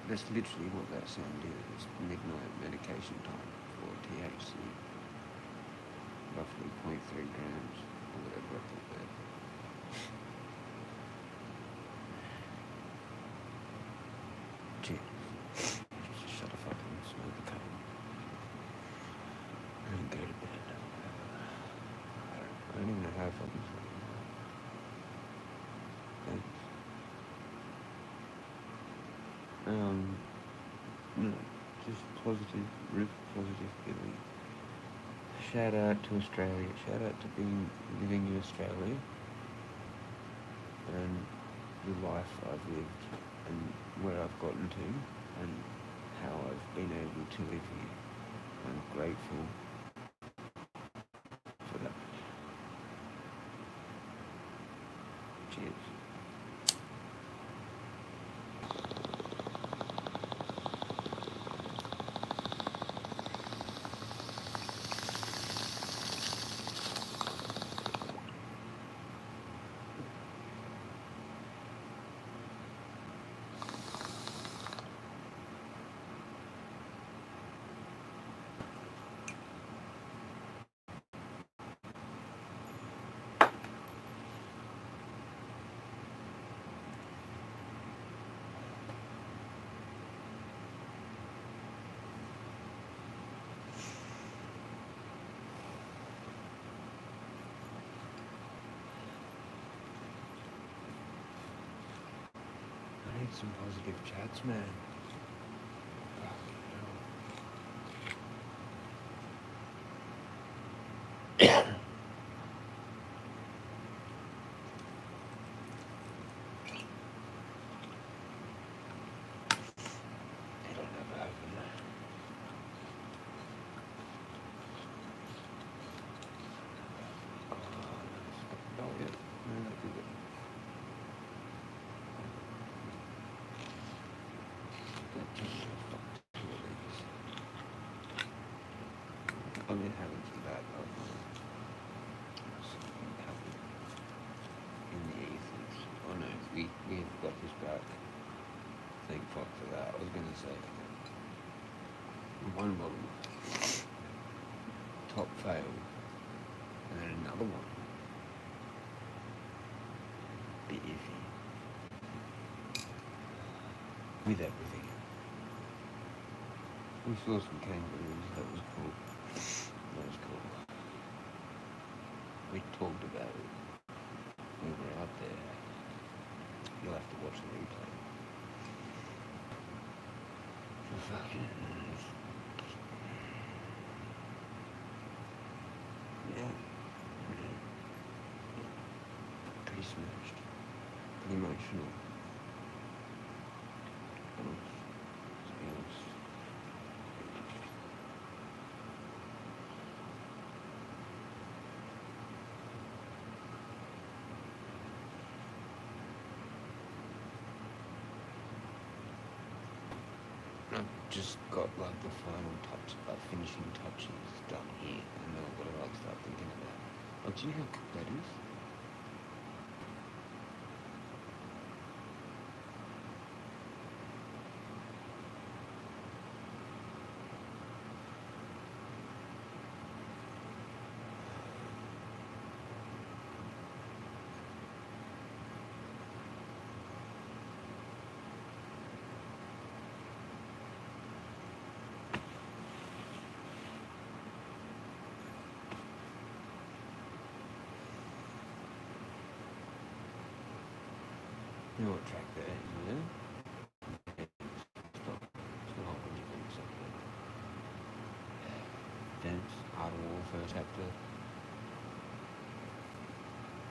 That's literally what that sound is. It's midnight medication time for THC. Roughly 0.3 grams or whatever I put there. Cheers. Just shut the fucking smoke the cane. And go to bed. I don't even know how I fucking sleep. Thanks. No, just positive, real positive feeling. Shout out to Australia. Shout out to living in Australia and the life I've lived and where I've gotten to and how I've been able to live here. I'm grateful for that. Cheers. I need some positive chats, man. I don't have it open. Oh, yeah. No, that'd be good. I've been having some bad luck. Something happened in the ethics. Oh no, we've got this back. Thank fuck for that. I was gonna say one bottle top failed and then another one. Bit iffy. With everything. We saw some kangaroos, that was cool. That was cool. We talked about it. We were out there. You'll have to watch the replay. Fucking... Yeah. Pretty smashed. Pretty emotional. To be honest. I've just got like the final touch, finishing touches done here, and then what do I start thinking about? Oh, do you know how cool that is? You know what track that is, you know? Stop. It's not when you want something. Dance, Art of Warfare chapter.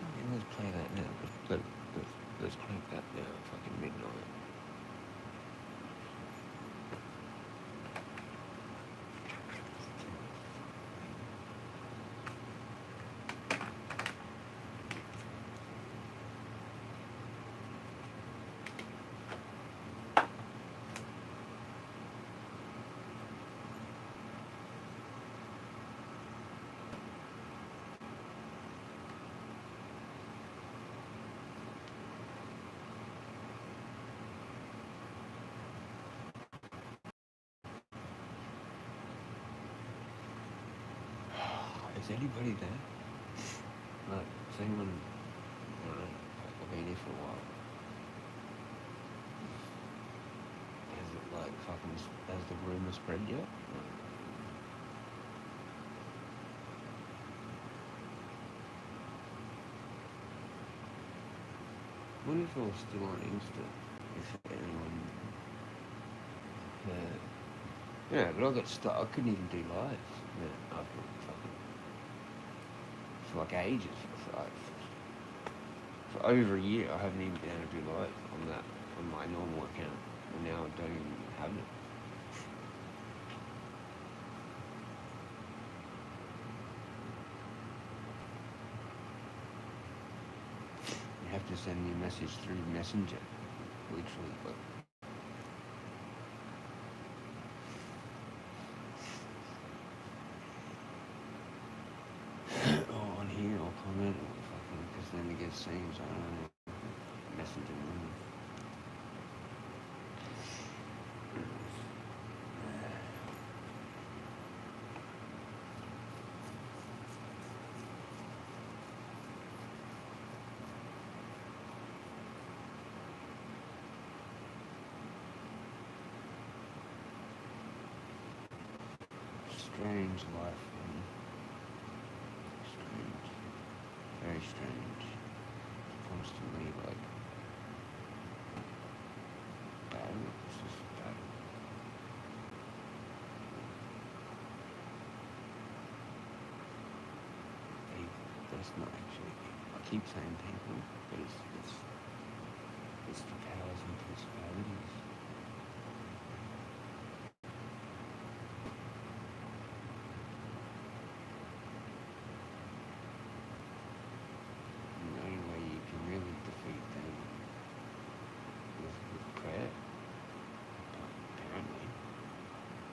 Yeah, let's play that now. Let's crank that now at fucking midnight. Is anybody there? Like, is anyone, I don't know, I've been here for a while. Has it, like, fucking, has the rumour spread yet? I wonder if I was still on Insta, if anyone, yeah, but I got stuck, I couldn't even do live, after fucking, for like ages, for over a year, I haven't even been able to do live on my normal account, and now I don't even have it. You have to send me a message through Messenger, literally, but on here or comment or fucking, because then it gets seen, so I don't know, Messenger. Strange life, man. Strange. Very strange. Constantly, like, battle. It's just battle. People. That's not actually. I keep saying people, but it's the powers and principalities. The only way you can really defeat them is with prayer.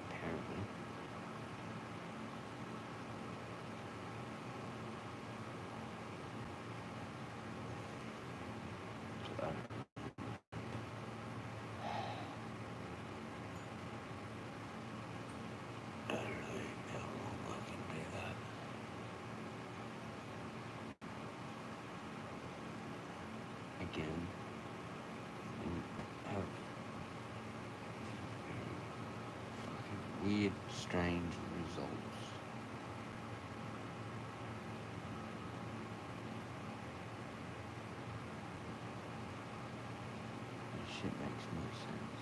Apparently. So, I don't know how long I can do that. Again, and have fucking weird, strange results. This shit makes no sense.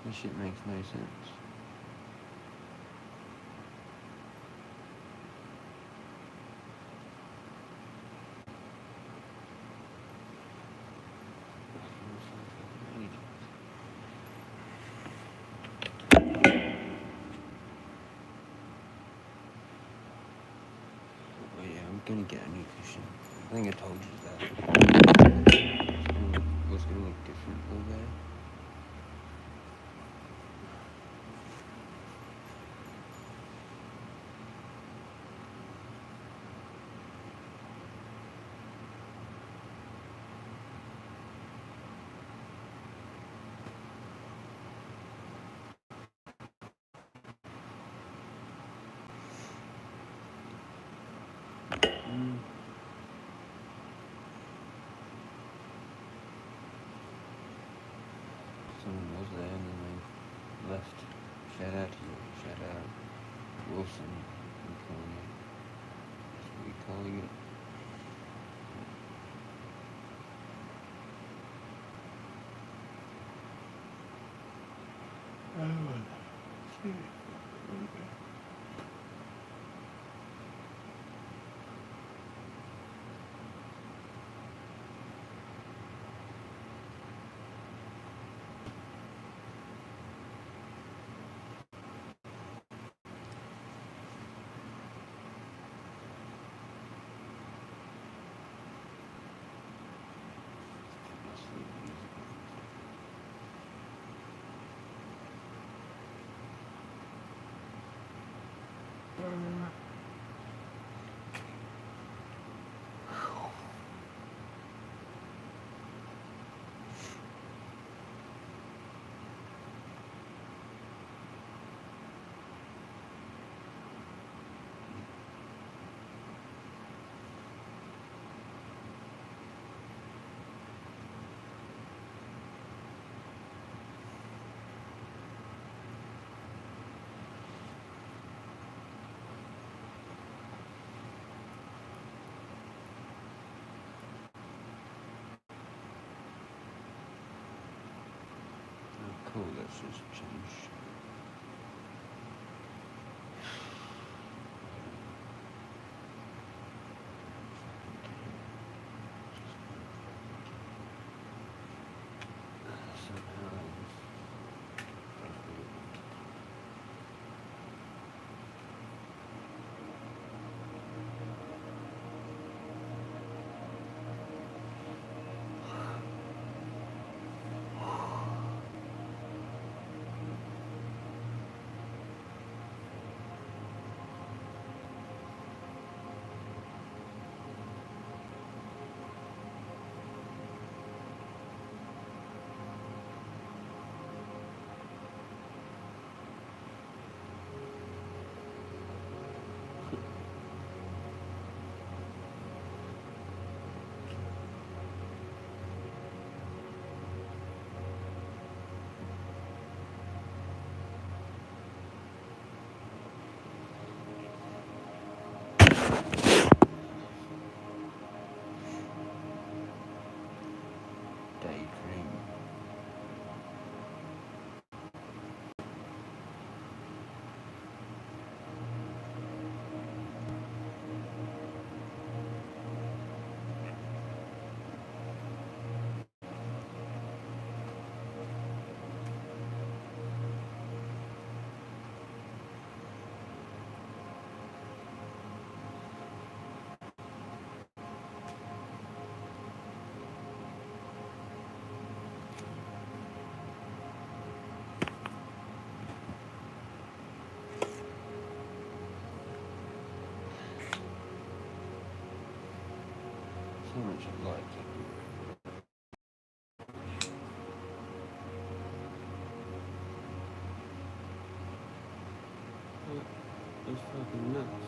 This shit makes no sense. Oh yeah, I'm gonna get a new cushion. I think I told you that. It was gonna look different all day. Someone was there and then they left. Shout out to you. Shout out Wilson. We're calling it. That's what we're calling it. Oh, that's just changed. Somehow. Daydream. So much light everywhere. It's fucking nuts.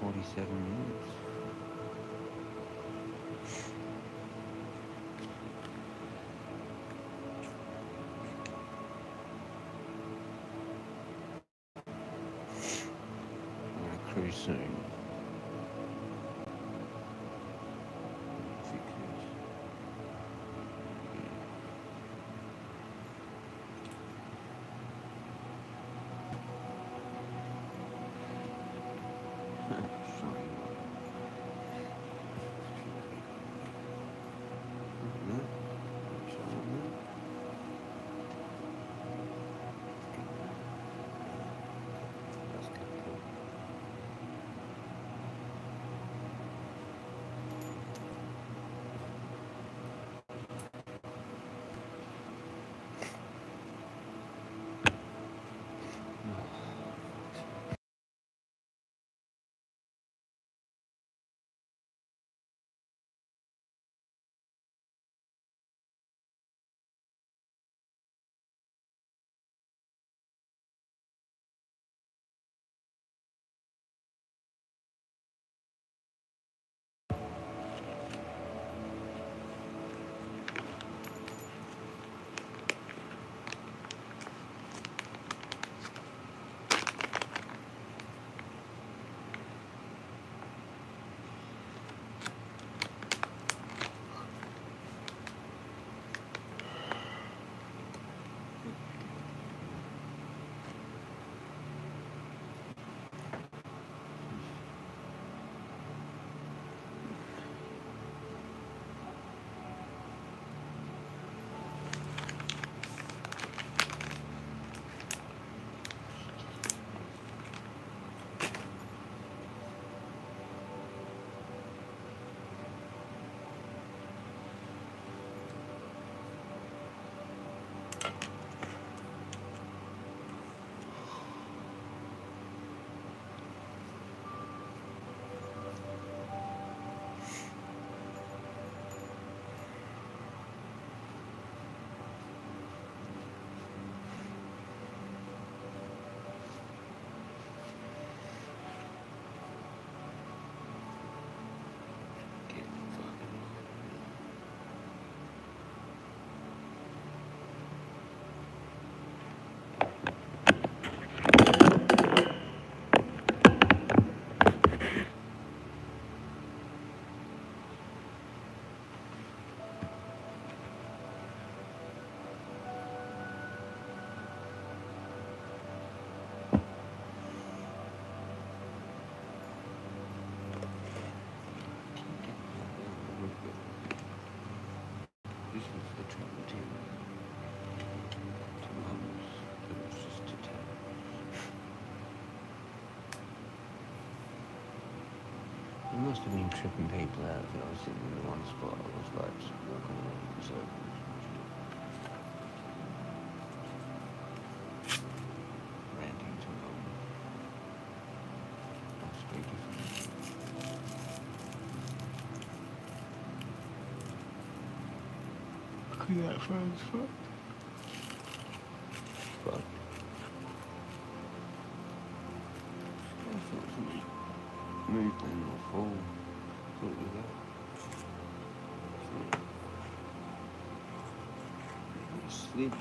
47 minutes. I'm gonna cruise soon. This was the travel team. To Mum's. It was just to town. It must have been tripping people out if I was sitting in the one spot. I was like just walking around in circles. Ranting to Mum. That's very different. That phone's fucked. Fuck. I thought something moved then or fall. Thought it was that. Sleep.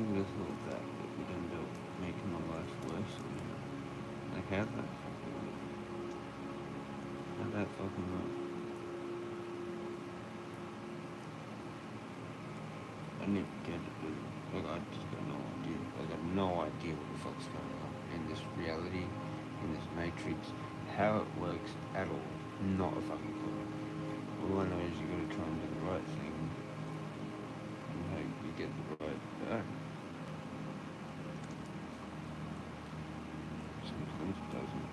would have thought that it would end up making my life worse. Like, how'd that fucking work? How'd that fucking work? I didn't get it, dude. Like, I just got no idea. I got no idea what the fuck's going on in this reality, in this matrix, how it works at all. Not a fucking clue. All I know is you gotta try and do the right thing, and hope you get the right back. Sometimes it doesn't.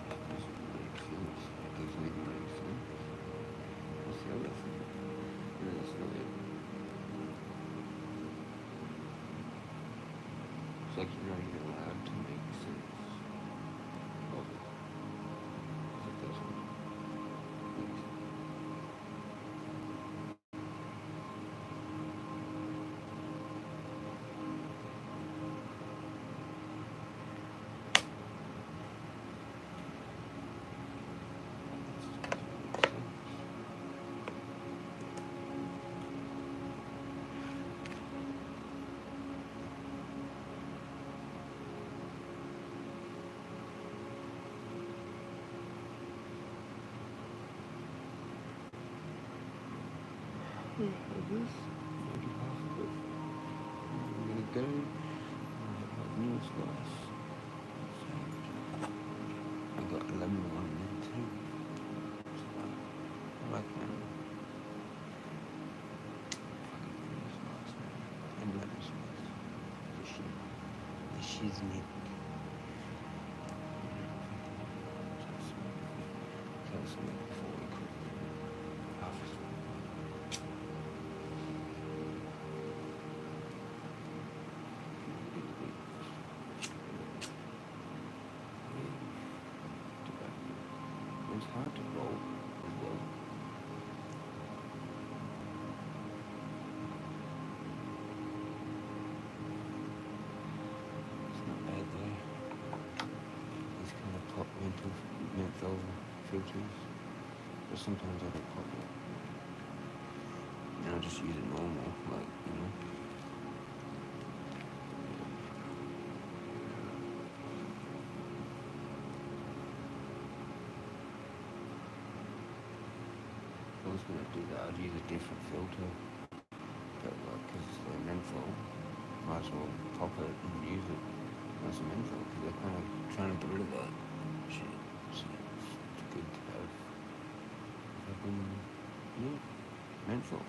It doesn't make sense. It doesn't even make sense. What's the other thing? No, that's not it. It's like you're not even allowed to make sense of it. It doesn't make sense. I guess maybe half of it. I'm gonna go and have my newest glass. I got a lemon one then too. So, I like lemon. Fucking newest glass, man. And lemon smith. The shit. The shiznit. Tell something before we quit. Half a spoon. It's hard to roll as well. It's not bad though. These kind of pop menthol filters. But sometimes I don't pop it. And I just use it normal, like, you know. If I was gonna do that, I'd use a different filter. But like, because it's the menthol, might as well pop it and use it as a menthol, because they're kind of trying to get rid of that shit. So it's good to have fucking, yeah, menthol.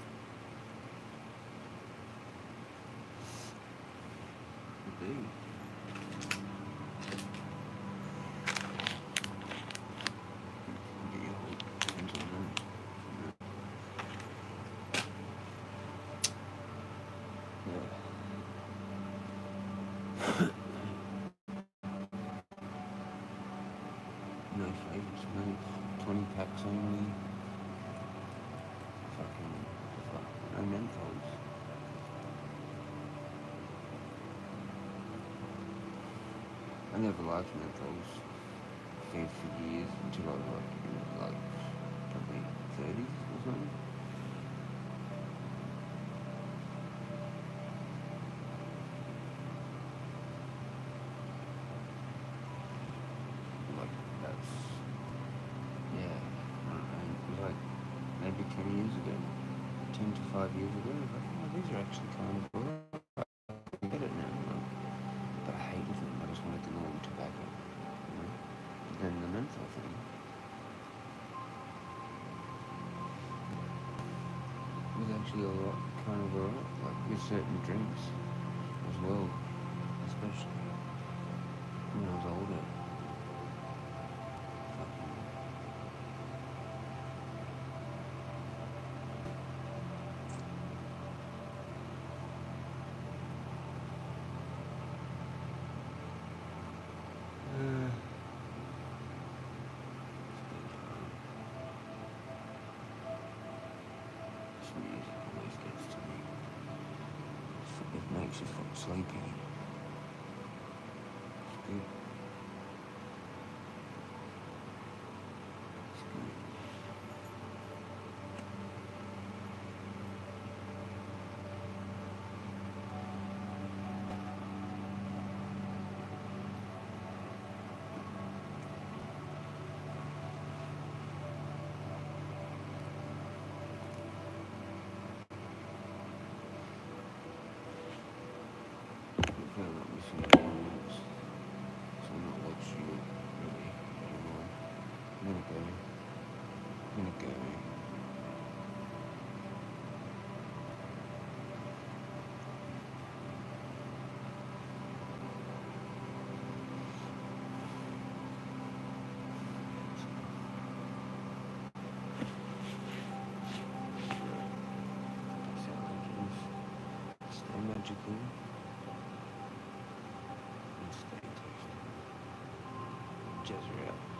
Indeed. Get your whole menthol on. Yeah. No flavors, no 20 packs only. Fucking, fuck, no menthols. I never liked menthols for years until I was like probably 30s or something. Like that's, yeah, I don't know, it was like maybe 10 years ago, 10 to 5 years ago. I was like, oh, these are actually kind of alright. I get it now, like, but I hated them. I just wanted the normal tobacco, you know. But then the menthol thing was actually a lot, kind of alright, like with certain drinks as well, especially when I was older. Fucking, this music always gets to me. It makes you fall sleepy. It's good. It's good. Okay. Stay magical. And stay tasty. Jezza out.